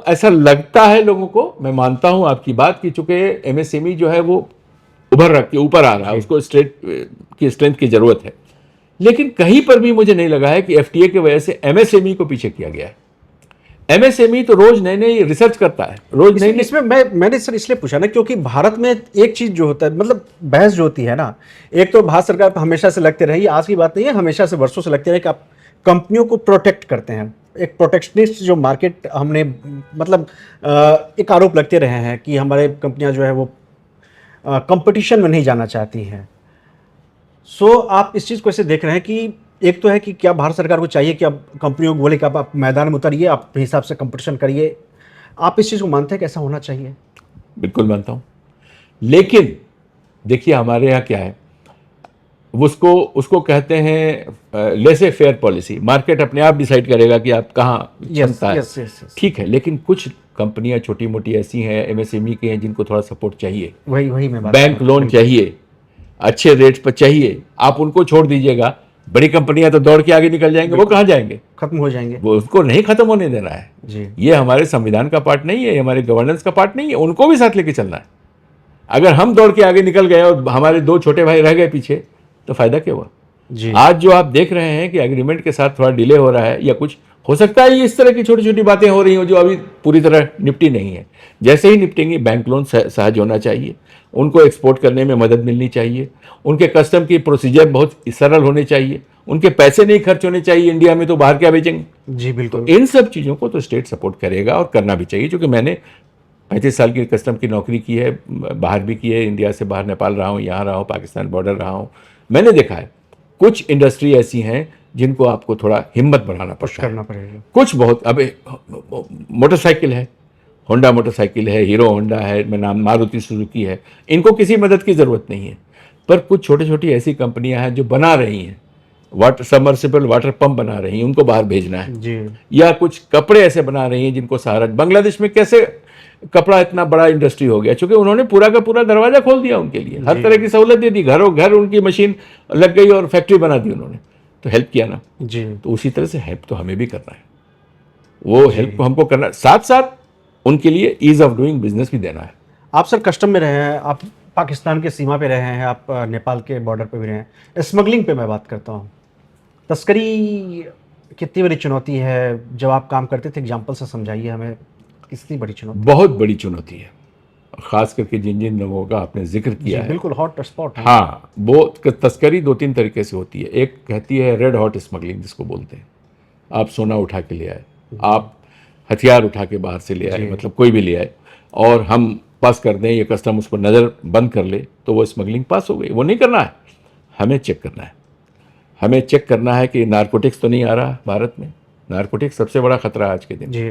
ऐसा लगता है लोगों को। मैं मानता हूं आपकी बात कि चूंकि MSME जो है वो उभर रख के ऊपर आ रहा है, उसको स्ट्रेंथ की जरूरत है, लेकिन कहीं पर भी मुझे नहीं लगा है कि FTA की वजह से MSME को पीछे किया गया है। MSME तो रोज नई नई रिसर्च करता है, रोज नई। इसमें मैंने सर इसलिए पूछा ना, क्योंकि भारत में एक चीज जो होता है, मतलब बहस जो होती है ना, एक तो भारत सरकार पर हमेशा से लगते रही, आज की बात नहीं है, हमेशा से वर्षों से लगते रहे कि आप कंपनियों को प्रोटेक्ट करते हैं। एक प्रोटेक्शनिस्ट जो मार्केट हमने, मतलब एक आरोप लगते रहे हैं कि हमारे कंपनियां जो है वो कंपटीशन में नहीं जाना चाहती हैं। सो आप इस चीज़ को ऐसे देख रहे हैं कि एक तो है कि क्या भारत सरकार को चाहिए कि अब कंपनियों को बोले कि आप मैदान में उतरिए, आप अपने हिसाब से कंपटीशन करिए। आप इस चीज़ को मानते हैं कि ऐसा होना चाहिए? बिल्कुल मानता हूँ, लेकिन देखिए हमारे यहाँ क्या है, उसको उसको कहते हैं लेसे फेयर पॉलिसी। मार्केट अपने आप डिसाइड करेगा कि आप कहाँ यस क्षमता है। यस यस यस, ठीक है, लेकिन कुछ कंपनियां छोटी मोटी ऐसी हैं, एमएसएमई की हैं, जिनको थोड़ा सपोर्ट चाहिए, वही वही मैं बात बैंक कर रहा लोन चाहिए, अच्छे रेट पर चाहिए, आप उनको छोड़ दीजिएगा। बड़ी कंपनियां तो दौड़ के आगे निकल जाएंगे, वो कहाँ जाएंगे? खत्म हो जाएंगे। वो उसको नहीं खत्म होने देना है। जी ये हमारे संविधान का पार्ट नहीं है, ये हमारे गवर्नेंस का पार्ट नहीं है, उनको भी साथ लेके चलना है। अगर हम दौड़ के आगे निकल गए और हमारे दो छोटे भाई रह गए पीछे, तो फायदा क्या हुआ? जी आज जो आप देख रहे हैं कि एग्रीमेंट के साथ थोड़ा डिले हो रहा है या कुछ हो सकता है, ये इस तरह की छोटी छोटी बातें हो रही हो जो अभी पूरी तरह निपटी नहीं है। जैसे ही निपटेंगी, बैंक लोन सहज होना चाहिए, उनको एक्सपोर्ट करने में मदद मिलनी चाहिए, उनके कस्टम की प्रोसीजर बहुत सरल होने चाहिए, उनके पैसे नहीं खर्च होने चाहिए इंडिया में, तो बाहर क्या बेचेंगे? जी बिल्कुल। इन सब चीज़ों को तो स्टेट सपोर्ट करेगा और करना भी चाहिए। क्योंकि मैंने 35 साल की कस्टम की नौकरी की है, बाहर भी की है, इंडिया से बाहर नेपाल रहा हूँ, यहाँ रहा हूँ, पाकिस्तान बॉर्डर रहा हूँ। मैंने देखा है कुछ इंडस्ट्री ऐसी हैं जिनको आपको थोड़ा हिम्मत बढ़ाना कुछ पड़ता है। करना पड़ेगा। कुछ बहुत, अब मोटरसाइकिल है, होंडा मोटरसाइकिल है, हीरो होंडा है, मैं नाम मारुति सुजुकी है, इनको किसी मदद की ज़रूरत नहीं है। पर कुछ छोटी छोटी ऐसी कंपनियां हैं जो बना रही हैं, वाटर सबमर्सिबल वाटर पंप बना रही हैं, उनको बाहर भेजना है। जी या कुछ कपड़े ऐसे बना रही हैं जिनको सहारा, बांग्लादेश में कैसे कपड़ा इतना बड़ा इंडस्ट्री हो गया? क्योंकि उन्होंने पूरा का पूरा दरवाजा खोल दिया उनके लिए, हर तरह की सहूलत दे दी, घरों घर उनकी मशीन लग गई और फैक्ट्री बना दी उन्होंने, तो हेल्प किया ना। जी तो उसी तरह से हेल्प तो हमें भी करना है, वो हेल्प को हमको करना, साथ साथ उनके लिए ईज ऑफ डूइंग बिजनेस भी देना है। आप सर कस्टम में रहे हैं, आप पाकिस्तान के सीमा पे रहे हैं, आप नेपाल के बॉर्डर पे भी रहे हैं। स्मगलिंग पे मैं बात करता हूँ, तस्करी कितनी बड़ी चुनौती है? जब आप काम करते थे, एग्जाम्पल से समझाइए हमें, कितनी बड़ी चुनौती? बहुत बड़ी चुनौती है, खास करके जिन जिन लोगों का आपने जिक्र जी किया है। बिल्कुल हॉट स्पॉट है। हाँ, वो तस्करी दो तीन तरीके से होती है। एक कहती है रेड हॉट स्मगलिंग, जिसको बोलते हैं। आप सोना उठा के ले आए, आप हथियार उठा के बाहर से ले आए, जी। मतलब कोई भी ले आए, और हम पास कर दें, ये कस्टम उस पर नज़र बंद कर ले, तो वो स्मगलिंग पास हो गई। वो नहीं करना है, हमें चेक करना है। हमें चेक करना है कि नारकोटिक्स तो नहीं आ रहा भारत में। नारकोटिक्स सबसे बड़ा खतरा है आज के दिन। जी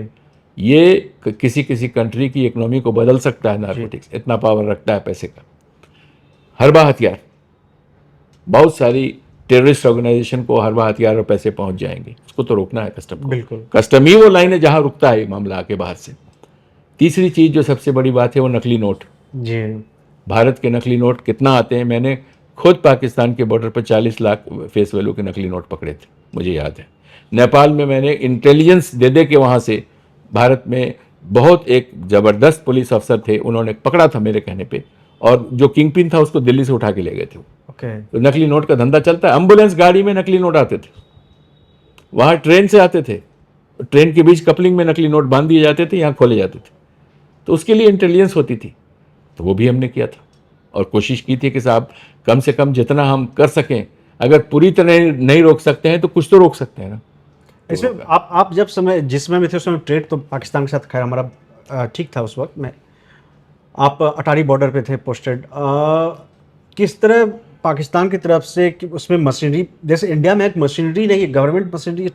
ये किसी किसी कंट्री की इकोनॉमी को बदल सकता है। नारकोटिक्स इतना पावर रखता है पैसे का। हरबा हथियार, बहुत सारी टेररिस्ट ऑर्गेनाइजेशन को हरबा हथियार और पैसे पहुंच जाएंगे, उसको तो रोकना है कस्टम को। बिल्कुल। कस्टम ही वो लाइन है जहां रुकता है मामला आके बाहर से। तीसरी चीज़ जो सबसे बड़ी बात है, वो नकली नोट। जी भारत के नकली नोट कितना आते हैं? मैंने खुद पाकिस्तान के बॉर्डर पर 40 लाख फेस वैल्यू के नकली नोट पकड़े थे, मुझे याद है। नेपाल में मैंने इंटेलिजेंस दे दे के वहाँ से, भारत में बहुत एक ज़बरदस्त पुलिस अफसर थे, उन्होंने पकड़ा था मेरे कहने पे, और जो किंग पिन था उसको दिल्ली से उठा के ले गए थे। ओके। तो नकली नोट का धंधा चलता है। एम्बुलेंस गाड़ी में नकली नोट आते थे, वहाँ ट्रेन से आते थे, ट्रेन के बीच कपलिंग में नकली नोट बांध दिए जाते थे, यहाँ खोले जाते थे। तो उसके लिए इंटेलिजेंस होती थी, तो वो भी हमने किया था, और कोशिश की थी कि साहब कम से कम जितना हम कर सकें, अगर पूरी तरह नहीं रोक सकते हैं तो कुछ तो रोक सकते हैं ना। इसमें आप जब समय जिस समय में थे उस समय ट्रेड तो पाकिस्तान के साथ खैर हमारा ठीक था उस वक्त में। आप अटारी बॉर्डर पे थे पोस्टेड, किस तरह पाकिस्तान की तरफ से कि उसमें मशीनरी, जैसे इंडिया में एक मशीनरी नहीं है, गवर्नमेंट मशीनरी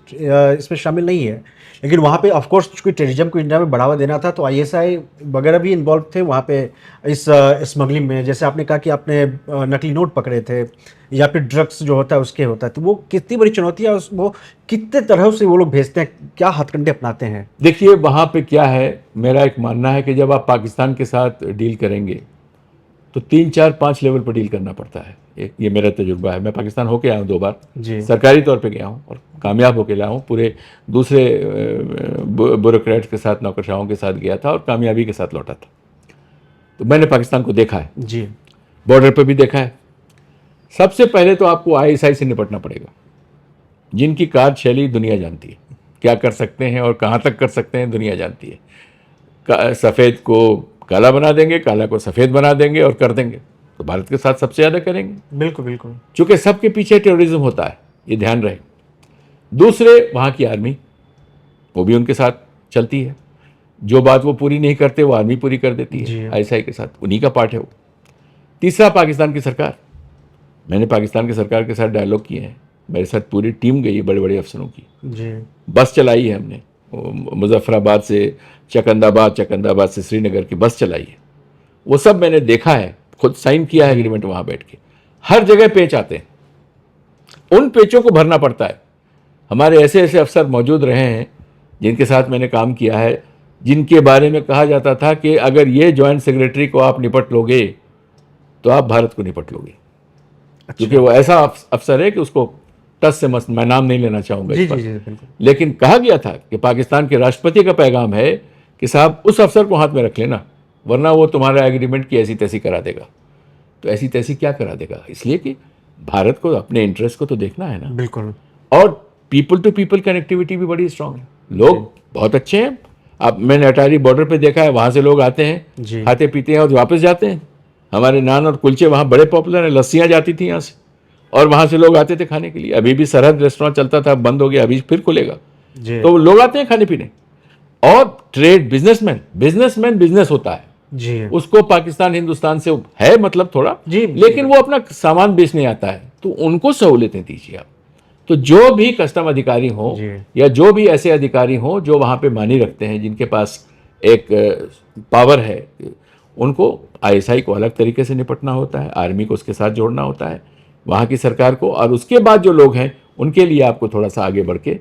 इसमें शामिल नहीं है, लेकिन वहाँ पे ऑफ कोर्स कोई टेररिज्म को इंडिया में बढ़ावा देना था, तो आईएसआई वगैरह भी इन्वॉल्व थे वहाँ पे इस स्मगलिंग में। जैसे आपने कहा कि आपने नकली नोट पकड़े थे, या फिर ड्रग्स जो होता है उसके होता है, तो वो कितनी बड़ी चुनौती है, वो कितने तरह से वो लोग भेजते हैं, क्या हथकंडे अपनाते हैं? देखिए वहाँ पे क्या है, मेरा एक मानना है कि जब आप पाकिस्तान के साथ डील करेंगे तो 3 4 5 लेवल पर डील करना पड़ता है। एक ये मेरा तजुर्बा है, मैं पाकिस्तान होके आया हूँ 2 बार, जी सरकारी तौर पे गया हूँ और कामयाब होके लाया हूँ। पूरे दूसरे ब्यूरोक्रेट्स के साथ, नौकरशाहों के साथ गया था और कामयाबी के साथ लौटा था। तो मैंने पाकिस्तान को देखा है, जी बॉर्डर पर भी देखा है। सबसे पहले तो आपको आईएसआई से निपटना पड़ेगा, जिनकी कार्यशैली दुनिया जानती है, क्या कर सकते हैं और कहाँ तक कर सकते हैं दुनिया जानती है। सफ़ेद को काला बना देंगे, काला को सफ़ेद बना देंगे और कर देंगे, तो भारत के साथ सबसे ज़्यादा करेंगे, बिल्कुल बिल्कुल। चूँकि सबके पीछे टेररिज्म होता है, ये ध्यान रहे। दूसरे वहाँ की आर्मी, वो भी उनके साथ चलती है, जो बात वो पूरी नहीं करते वो आर्मी पूरी कर देती जी। है, आईएसआई के साथ, उन्हीं का पार्ट है वो। तीसरा पाकिस्तान की सरकार, मैंने पाकिस्तान की सरकार के साथ डायलॉग किए हैं, मेरे साथ पूरी टीम गई है बड़े बड़े अफसरों की, जी बस चलाई है हमने, मुजफ्फराबाद से चकंदाबाद से श्रीनगर की बस चलाई है। वो सब मैंने देखा है, खुद साइन किया है एग्रीमेंट वहाँ बैठ के। हर जगह पेच आते हैं, उन पेचों को भरना पड़ता है। हमारे ऐसे ऐसे अफसर मौजूद रहे हैं जिनके साथ मैंने काम किया है, जिनके बारे में कहा जाता था कि अगर ये जॉइंट सेक्रेटरी को आप निपट लोगे तो आप भारत को निपट लोगे। क्योंकि वो ऐसा अफसर है कि उसको टस से मस, मैं नाम नहीं लेना चाहूंगा जी इस पर। जी जी बिल्कुल। लेकिन कहा गया था कि पाकिस्तान के राष्ट्रपति का पैगाम है कि साहब उस अफसर को हाथ में रख लेना, वरना वो तुम्हारा एग्रीमेंट की ऐसी तैसी करा देगा। तो ऐसी तैसी क्या करा देगा? इसलिए कि भारत को अपने इंटरेस्ट को तो देखना है ना। बिल्कुल। और पीपल टू पीपल कनेक्टिविटी भी बड़ी स्ट्रांग है, लोग बहुत अच्छे हैं। अब मैंने अटारी बॉर्डर पे देखा है, वहाँ से लोग आते हैं, जी खाते पीते हैं और वापस जाते हैं। हमारे नान और कुलचे वहाँ बड़े पॉपुलर हैं, लस्सियाँ जाती थी यहाँ से और वहाँ से लोग आते थे खाने के लिए। अभी भी सरहद रेस्टोरेंट चलता था, बंद हो गया, अभी फिर खुलेगा। जी तो लोग आते हैं खाने पीने। और ट्रेड, बिजनेसमैन बिजनेस होता है, जी उसको पाकिस्तान हिंदुस्तान से है मतलब थोड़ा, जी। लेकिन वो अपना सामान बेचने आता है, तो उनको सहूलियतें दीजिए आप। तो जो भी कस्टम अधिकारी हो जी या जो भी ऐसे अधिकारी हो जो वहाँ पे मानी रखते हैं, जिनके पास एक पावर है, उनको आईएसआई को अलग तरीके से निपटना होता है, आर्मी को उसके साथ जोड़ना होता है, वहाँ की सरकार को, और उसके बाद जो लोग हैं उनके लिए आपको थोड़ा सा आगे बढ़ के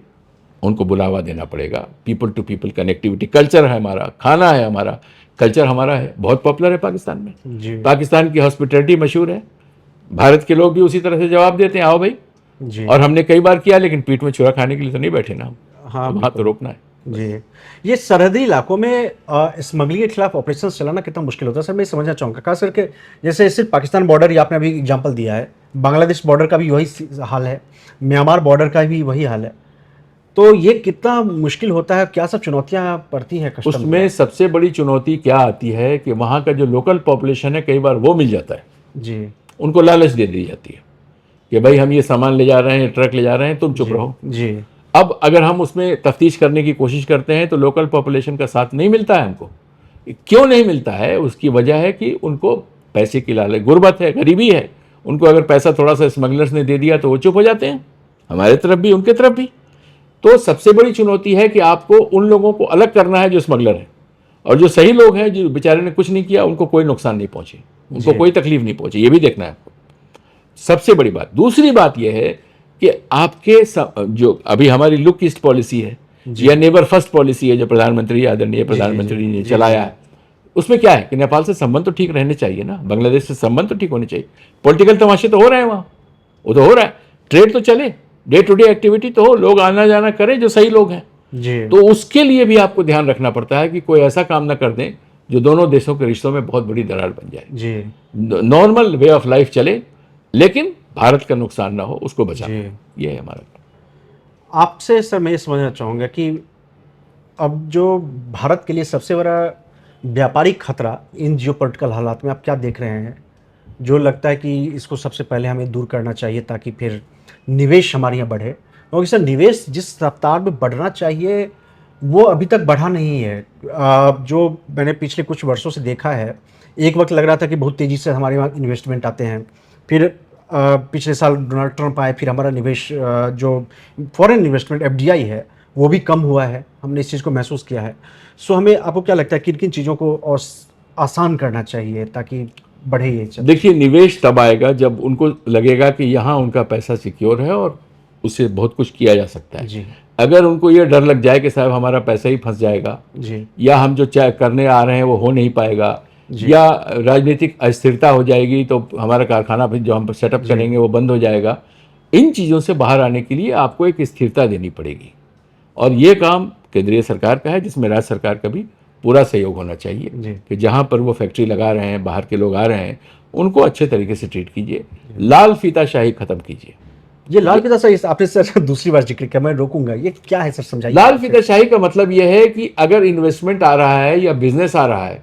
उनको बुलावा देना पड़ेगा। People to people connectivity culture है हमारा, खाना है हमारा, कल्चर हमारा है, बहुत पॉपुलर है पाकिस्तान में। जी पाकिस्तान की हॉस्पिटैलिटी मशहूर है, भारत के लोग भी उसी तरह से जवाब देते हैं, आओ भाई। जी। और हमने कई बार किया, लेकिन पीठ में छुरा खाने के लिए तो नहीं बैठे ना हम। हाँ वहाँ तो रोकना है। जी। ये सरहदी इलाकों में स्मगलिंग के खिलाफ ऑपरेशन चलाना कितना मुश्किल होता है सर, मैं समझना चाहूँगा। खास करके जैसे सिर्फ पाकिस्तान बॉर्डर ही आपने अभी एग्जांपल दिया है, बांग्लादेश बॉर्डर का भी वही हाल है, म्यांमार बॉर्डर का भी वही हाल है। तो ये कितना मुश्किल होता है, क्या सब चुनौतियाँ पड़ती हैं कस्टम उसमें सबसे बड़ी चुनौती क्या आती है कि वहाँ का जो लोकल पॉपुलेशन है, कई बार वो मिल जाता है, जी उनको लालच दे दी जाती है कि भाई हम ये सामान ले जा रहे हैं, ट्रक ले जा रहे हैं, तुम चुप रहो। जी अब अगर हम उसमें तफ्तीश करने की कोशिश करते हैं तो लोकल पॉपुलेशन का साथ नहीं मिलता है हमको। क्यों नहीं मिलता है? उसकी वजह है कि उनको पैसे की लालच, गुर्बत है, गरीबी है। उनको अगर पैसा थोड़ा सा स्मगलर्स ने दे दिया तो वो चुप हो जाते हैं, हमारे तरफ भी उनके तरफ भी। तो सबसे बड़ी चुनौती है कि आपको उन लोगों को अलग करना है जो स्मगलर है, और जो सही लोग हैं, जो बेचारे ने कुछ नहीं किया, उनको कोई नुकसान नहीं पहुंचे, उनको कोई तकलीफ नहीं पहुंचे, ये भी देखना है आपको। सबसे बड़ी बात। दूसरी बात यह है कि आपके जो अभी हमारी लुक ईस्ट पॉलिसी है या नेबर फर्स्ट पॉलिसी है, जो प्रधानमंत्री, आदरणीय प्रधानमंत्री ने चलाया है, उसमें क्या है कि नेपाल से संबंध तो ठीक रहने चाहिए ना, बांग्लादेश से संबंध तो ठीक होने चाहिए। पॉलिटिकल तमाशे तो हो रहे हैं वहाँ, वो तो हो रहा है, ट्रेड तो चले, डे टू डे एक्टिविटी तो हो, लोग आना जाना करें जो सही लोग हैं। जी तो उसके लिए भी आपको ध्यान रखना पड़ता है कि कोई ऐसा काम ना कर दें जो दोनों देशों के रिश्तों में बहुत बड़ी दरार बन जाए। जी नॉर्मल वे ऑफ लाइफ चले, लेकिन भारत का नुकसान ना हो, उसको बचाना, ये है हमारा। आपसे सर मैं ये समझना चाहूँगा कि अब जो भारत के लिए सबसे बड़ा व्यापारिक खतरा इन जियोपॉलिटिकल हालात में आप क्या देख रहे हैं, जो लगता है कि इसको सबसे पहले हमें दूर करना चाहिए ताकि फिर निवेश हमारे यहाँ बढ़े? क्योंकि सर निवेश जिस रफ्तार में बढ़ना चाहिए वो अभी तक बढ़ा नहीं है। जो मैंने पिछले कुछ वर्षों से देखा है, एक वक्त लग रहा था कि बहुत तेज़ी से हमारे वहाँ इन्वेस्टमेंट आते हैं, फिर पिछले साल डोनाल्ड ट्रंप आए, फिर हमारा निवेश जो फॉरेन इन्वेस्टमेंट एफडीआई है वो भी कम हुआ है, हमने इस चीज़ को महसूस किया है। सो हमें, आपको क्या लगता है किन किन चीज़ों को और आसान करना चाहिए ताकि बढ़े ये चीज़? देखिए, निवेश तब आएगा जब उनको लगेगा कि यहाँ उनका पैसा सिक्योर है और उससे बहुत कुछ किया जा सकता है। जी अगर उनको ये डर लग जाए कि साहब हमारा पैसा ही फंस जाएगा, जी या हम जो करने आ रहे हैं वो हो नहीं पाएगा, या राजनीतिक अस्थिरता हो जाएगी तो हमारा कारखाना फिर जो हम सेटअप करेंगे वो बंद हो जाएगा, इन चीज़ों से बाहर आने के लिए आपको एक स्थिरता देनी पड़ेगी। और ये काम केंद्रीय सरकार का है, जिसमें राज्य सरकार का भी पूरा सहयोग होना चाहिए कि जहाँ पर वो फैक्ट्री लगा रहे हैं, बाहर के लोग आ रहे हैं, उनको अच्छे तरीके से ट्रीट कीजिए, लाल फीताशाही खत्म कीजिए। ये लाल फीताशाही आपने सर दूसरी बार जिक्र किया, मैं रोकूंगा, ये क्या है सर, समझाइए। लाल फीताशाही का मतलब यह है कि अगर इन्वेस्टमेंट आ रहा है या बिजनेस आ रहा है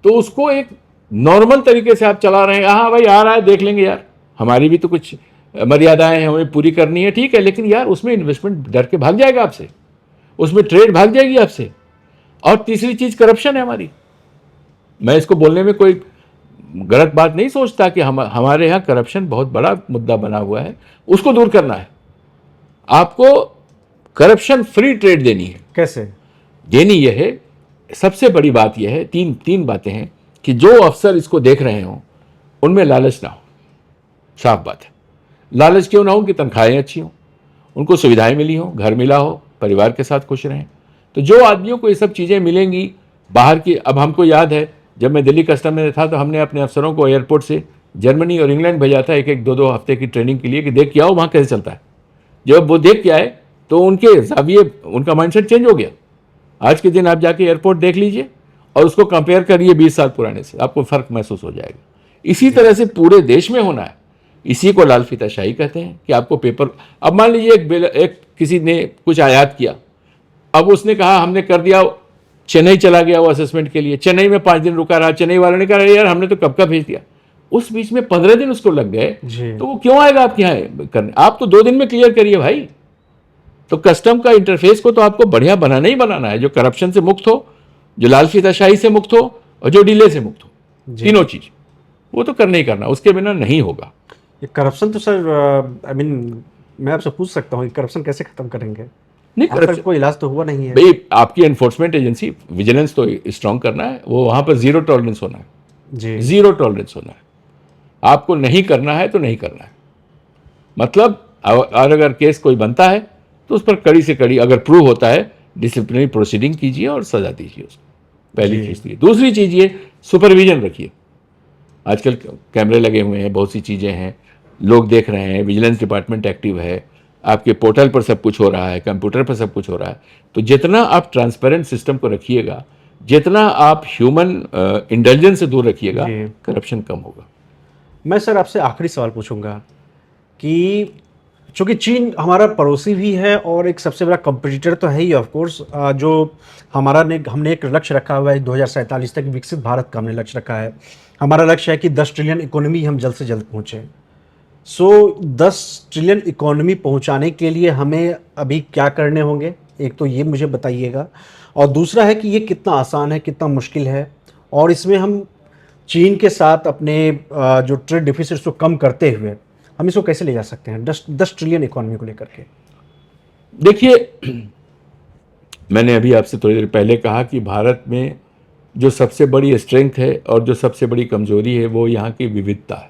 तो उसको एक नॉर्मल तरीके से आप चला रहे हैं। हाँ भाई आ रहा है, देख लेंगे यार, हमारी भी तो कुछ मर्यादाएं हैं, हमें पूरी करनी है, ठीक है, लेकिन यार उसमें इन्वेस्टमेंट डर के भाग जाएगा आपसे, उसमें ट्रेड भाग जाएगी आपसे। और तीसरी चीज करप्शन है हमारी। मैं इसको बोलने में कोई गलत बात नहीं सोचता कि हमारे यहाँ करप्शन बहुत बड़ा मुद्दा बना हुआ है, उसको दूर करना है। आपको करप्शन फ्री ट्रेड देनी है। कैसे देनी यह है, सबसे बड़ी बात यह है, तीन बातें हैं कि जो अफसर इसको देख रहे हो उनमें लालच ना हो, साफ बात है। लालच क्यों ना हो कि तनख्वाहें अच्छी हों, उनको सुविधाएं मिली हों, घर मिला हो, परिवार के साथ खुश रहें। तो जो आदमियों को ये सब चीज़ें मिलेंगी बाहर की, अब हमको याद है जब मैं दिल्ली कस्टम में था तो हमने अपने अफसरों को एयरपोर्ट से जर्मनी और इंग्लैंड भेजा था एक एक दो दो हफ्ते की ट्रेनिंग के लिए कि देख के आओ वहाँ कैसे चलता है। जब वो देख के आए तो उनके जाविये, उनका माइंडसेट चेंज हो गया। आज के दिन आप जाके एयरपोर्ट देख लीजिए और उसको कंपेयर करिए 20 साल पुराने से, आपको फर्क महसूस हो जाएगा। इसी तरह से पूरे देश में होना है। इसी को लाल फीताशाही कहते हैं कि आपको पेपर, अब मान लीजिए एक किसी ने कुछ आयात किया, अब उसने कहा हमने कर दिया, चेन्नई चला गया वो असेसमेंट के लिए, चेन्नई में 5 दिन रुका रहा, चेन्नई वालों ने कहा यार हमने तो कब का भेज दिया, उस बीच में 15 दिन उसको लग गए, तो वो क्यों आएगा आपके यहाँ करने? आप तो 2 दिन में क्लियर करिए भाई। तो कस्टम का इंटरफेस को तो आपको बढ़िया बनाना ही बनाना है, जो करप्शन से मुक्त हो, जो लाल फीताशाही से मुक्त हो और जो डिले से मुक्त हो, तीनों चीज वो तो करना ही करना, उसके बिना नहीं होगा। ये करप्शन तो सर आई मीन मैं आपसे पूछ सकता हूँ करप्शन कैसे खत्म करेंगे? नहीं, आज तक कोई इलाज तो हुआ नहीं है भाई। आपकी एनफोर्समेंट एजेंसी विजिलेंस तो स्ट्रांग करना है, वो वहां पर जीरो टॉलरेंस होना है जी। जीरो टॉलरेंस होना है। आपको नहीं करना है तो नहीं करना है, मतलब और अगर केस कोई बनता है तो उस पर कड़ी से कड़ी, अगर प्रूव होता है, डिसिप्लिनरी प्रोसीडिंग कीजिए और सजा दीजिए उसको। पहली चीज ये। दूसरी चीज ये, सुपरविजन रखिए। आजकल कैमरे लगे हुए हैं, बहुत सी चीजें हैं, लोग देख रहे हैं, विजिलेंस डिपार्टमेंट एक्टिव है, आपके पोर्टल पर सब कुछ हो रहा है, कंप्यूटर पर सब कुछ हो रहा है। तो जितना आप ट्रांसपेरेंट सिस्टम को रखिएगा, जितना आप ह्यूमन इंटेलिजेंस से दूर रखिएगा, करप्शन कम होगा। मैं सर आपसे आखिरी सवाल पूछूंगा कि चूंकि चीन हमारा पड़ोसी भी है और एक सबसे बड़ा कंपटीटर तो है ही ऑफ कोर्स, जो हमने एक लक्ष्य रखा हुआ है 2047 तक विकसित भारत का हमने लक्ष्य रखा है। हमारा लक्ष्य है कि 10 ट्रिलियन इकोनॉमी हम जल्द से जल्द पहुँचें। सो 10 ट्रिलियन इकोनॉमी पहुंचाने के लिए हमें अभी क्या करने होंगे, एक तो ये मुझे बताइएगा, और दूसरा है कि ये कितना आसान है, कितना मुश्किल है, और इसमें हम चीन के साथ अपने जो ट्रेड डिफिसिट्स को कम करते हुए हम इसको कैसे ले जा सकते हैं 10 ट्रिलियन इकोनॉमी को लेकर के? देखिए, मैंने अभी आपसे थोड़ी देर पहले कहा कि भारत में जो सबसे बड़ी स्ट्रेंथ है और जो सबसे बड़ी कमजोरी है वो यहाँ की विविधता है।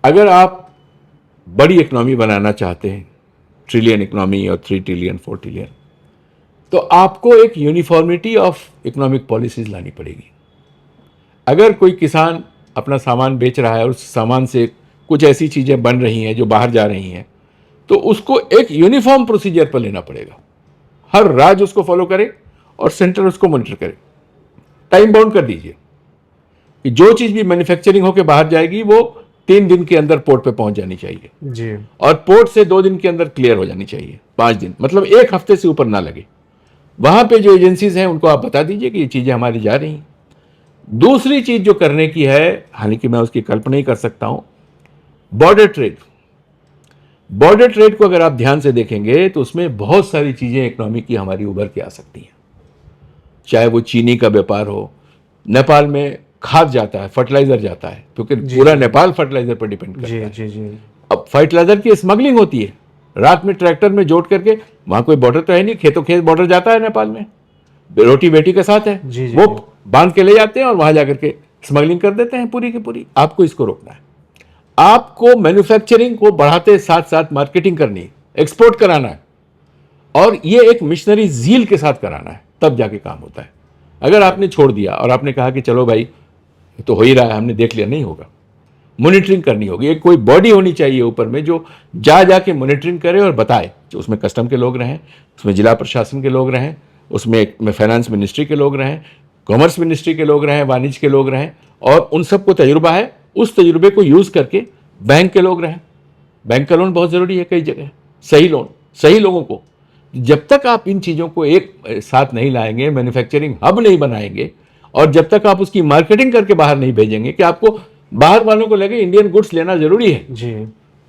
अगर आप बड़ी इकोनॉमी बनाना चाहते हैं, ट्रिलियन इकोनॉमी और 3 ट्रिलियन 4 ट्रिलियन, तो आपको एक यूनिफॉर्मिटी ऑफ इकोनॉमिक पॉलिसीज लानी पड़ेगी। अगर कोई किसान अपना सामान बेच रहा है और उस सामान से कुछ ऐसी चीज़ें बन रही हैं जो बाहर जा रही हैं, तो उसको एक यूनिफॉर्म प्रोसीजर पर लेना पड़ेगा। हर राज्य उसको फॉलो करे और सेंटर उसको मॉनिटर करे। टाइम बाउंड कर दीजिए कि जो चीज़ भी मैन्युफैक्चरिंग होकर बाहर जाएगी वो 3 दिन के अंदर पोर्ट पे पहुंच जानी चाहिए जी, और पोर्ट से 2 दिन के अंदर क्लियर हो जानी चाहिए। 5 दिन मतलब 1 हफ्ते से ऊपर ना लगे। वहां पे जो एजेंसीज हैं उनको आप बता दीजिए कि ये चीज़ें हमारी जा रही हैं। दूसरी चीज जो करने की है, हालांकि मैं उसकी कल्पना ही कर सकता हूं, बॉर्डर ट्रेड। बॉर्डर ट्रेड को अगर आप ध्यान से देखेंगे तो उसमें बहुत सारी चीजें इकोनॉमी की हमारी उभर के आ सकती हैं। चाहे वो चीनी का व्यापार हो, नेपाल में खाद जाता है, फर्टिलाइजर जाता है, क्योंकि पूरा नेपाल फर्टिलाइजर पर डिपेंड करता है। जी जी। अब फर्टिलाइजर की स्मगलिंग होती है, रात में ट्रैक्टर में जोड़ करके, वहां कोई बॉर्डर तो है नहीं, खेतों खेत बॉर्डर जाता है नेपाल में, रोटी बेटी के साथ है, वो बांध के ले जाते हैं और वहां जाकर के स्मगलिंग कर देते हैं पूरी की पूरी। आपको इसको रोकना है। आपको मैन्युफैक्चरिंग को बढ़ाते साथ साथ मार्केटिंग करनी है, एक्सपोर्ट कराना है, और ये एक मिशनरी जील के साथ कराना है, तब जाके काम होता है। अगर आपने छोड़ दिया और आपने कहा कि चलो भाई तो हो ही रहा है, हमने देख लिया, नहीं होगा। मॉनिटरिंग करनी होगी। एक कोई बॉडी होनी चाहिए ऊपर में जो जा जाके मॉनिटरिंग करे और बताए। जो उसमें कस्टम के लोग रहें, उसमें जिला प्रशासन के लोग रहें, उसमें फाइनेंस मिनिस्ट्री के लोग रहें, कॉमर्स मिनिस्ट्री के लोग रहें, वाणिज्य के लोग रहें, और उन सबको तजुर्बा है, उस तजुर्बे को यूज़ करके बैंक के लोग रहें। बैंक का लोन बहुत ज़रूरी है कई जगह, सही लोन, सही लोगों को। जब तक आप इन चीज़ों को एक साथ नहीं लाएंगे, मैन्युफैक्चरिंग हब नहीं बनाएंगे, और जब तक आप उसकी मार्केटिंग करके बाहर नहीं भेजेंगे कि आपको बाहर वालों को लगे इंडियन गुड्स लेना जरूरी है जी,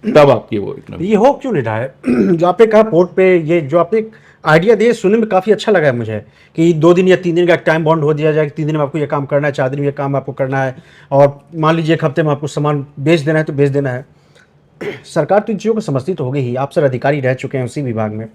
तब आपकी वो इकोनॉमी। ये हो क्यों नहीं रहा है? जो आपने कहा पोर्ट पे, ये जो आपने आइडिया दिए सुनने में काफ़ी अच्छा लगा है मुझे कि 2 दिन या 3 दिन का टाइम बाउंड हो दिया जाए कि 3 दिन में आपको ये काम करना है, 4 दिन में ये काम आपको करना है, और मान लीजिए 1 हफ्ते में आपको सामान बेच देना है तो बेच देना है। सरकार तो इन चीज़ों को समझती तो होगी ही। आप सर अधिकारी रह चुके हैं उसी विभाग में,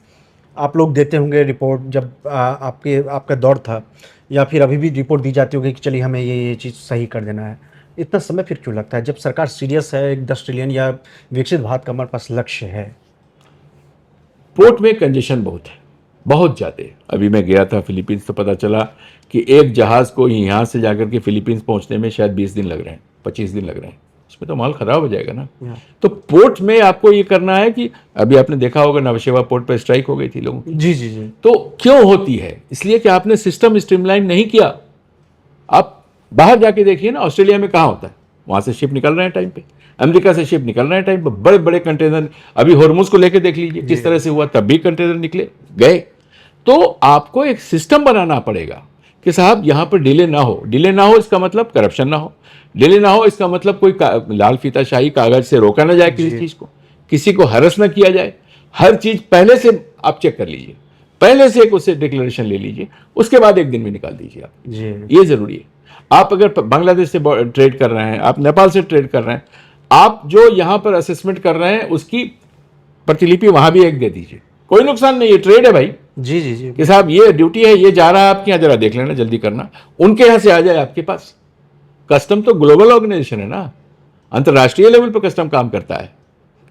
आप लोग देते होंगे रिपोर्ट जब आपका दौर था, या फिर अभी भी रिपोर्ट दी जाती होगी कि चलिए हमें ये चीज़ सही कर देना है। इतना समय फिर क्यों लगता है जब सरकार सीरियस है, एक 10 ट्रिलियन या विकसित भारत का हमारे पास लक्ष्य है? पोर्ट में कंजेशन बहुत है, बहुत ज़्यादा है। अभी मैं गया था फिलीपींस तो पता चला कि एक जहाज़ को यहाँ से जाकर के फिलीपींस पहुँचने में शायद 20 दिन लग रहे हैं, 25 दिन लग रहे हैं। उसमें तो माल ख़राब हो जाएगा ना। तो पोर्ट में आपको ये करना है कि अभी आपने देखा होगा नवशेवा पोर्ट पर स्ट्राइक हो गई थी लोगों की। जी जी जी। तो क्यों होती है? इसलिए कि आपने सिस्टम स्ट्रीमलाइन नहीं किया। आप बाहर जाके देखिए ना, ऑस्ट्रेलिया में कहाँ होता है, वहाँ से शिप निकल रहे हैं टाइम पे, अमेरिका से शिप निकल रहे हैं टाइम पे, बड़े बड़े कंटेनर। अभी हॉर्मुज को लेके देख लीजिए किस तरह से हुआ, तब भी कंटेनर निकले गए। तो आपको एक सिस्टम बनाना पड़ेगा कि साहब यहाँ पर डिले ना हो। डिले ना हो इसका मतलब करप्शन ना हो, डिले ना हो इसका मतलब कोई लाल फीताशाही कागज से रोका ना जाए किसी चीज़ को, किसी को हरस ना किया जाए। हर चीज़ पहले से आप चेक कर लीजिए, पहले से एक उससे डिक्लेरेशन ले लीजिए, उसके बाद एक दिन में निकाल दीजिए आप। जी ये ज़रूरी है। आप अगर बांग्लादेश से ट्रेड कर रहे हैं, आप नेपाल से ट्रेड कर रहे हैं, आप जो यहाँ पर असेसमेंट कर रहे हैं उसकी प्रतिलिपि वहाँ भी एक दे दीजिए, कोई नुकसान नहीं है, ट्रेड है भाई। जी जी जी। कि साहब ये ड्यूटी है, ये जा रहा है आपके यहाँ, जरा देख लेना, जल्दी करना, उनके यहाँ से आ जाए आपके पास। कस्टम तो ग्लोबल ऑर्गेनाइजेशन है ना, अंतर्राष्ट्रीय लेवल पर कस्टम काम करता है,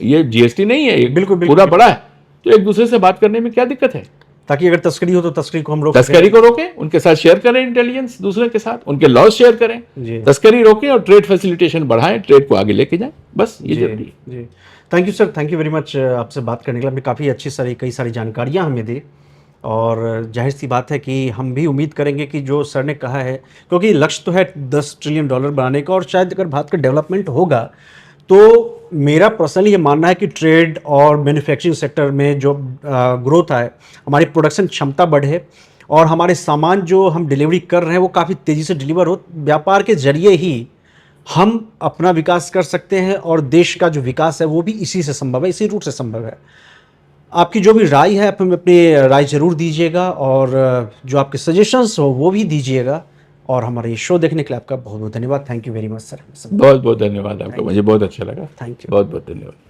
ये जीएसटी नहीं है, ये बिल्कुल, पूरा बड़ा है। तो एक दूसरे से बात करने में क्या दिक्कत है? ताकि अगर तस्करी हो तो तस्करी को हम रोक तस्करी को रोकें, उनके साथ शेयर करें इंटेलिजेंस, दूसरे के साथ उनके लॉज शेयर करें, जी। तस्करी रोकें और ट्रेड फैसिलिटेशन बढ़ाएं, ट्रेड को आगे लेके जाएं, बस ये जी जरूरी है। जी। Thank you sir, thank you very much. आपसे बात करने के लिए आपने काफ़ी अच्छी सारी कई सारी जानकारियाँ हमें दी, और जाहिर सी बात है कि हम भी उम्मीद करेंगे कि जो सर ने कहा है, क्योंकि लक्ष्य तो है $10 ट्रिलियन बनाने का, और शायद अगर भारत का डेवलपमेंट होगा तो मेरा पर्सनली ये मानना है कि ट्रेड और मैन्युफैक्चरिंग सेक्टर में जो ग्रोथ आए, हमारी प्रोडक्शन क्षमता बढ़े, और हमारे सामान जो हम डिलीवरी कर रहे हैं वो काफ़ी तेज़ी से डिलीवर हो। व्यापार के जरिए ही हम अपना विकास कर सकते हैं, और देश का जो विकास है वो भी इसी से संभव है, इसी रूट से संभव है। आपकी जो भी राय है, आप हमें अपनी राय ज़रूर दीजिएगा, और जो आपके सजेशंस हो वो भी दीजिएगा। और हमारा ये शो देखने के लिए आपका बहुत बहुत धन्यवाद। Thank you very much sir. बहुत बहुत धन्यवाद आपका, मुझे बहुत अच्छा लगा। Thank you. बहुत बहुत धन्यवाद।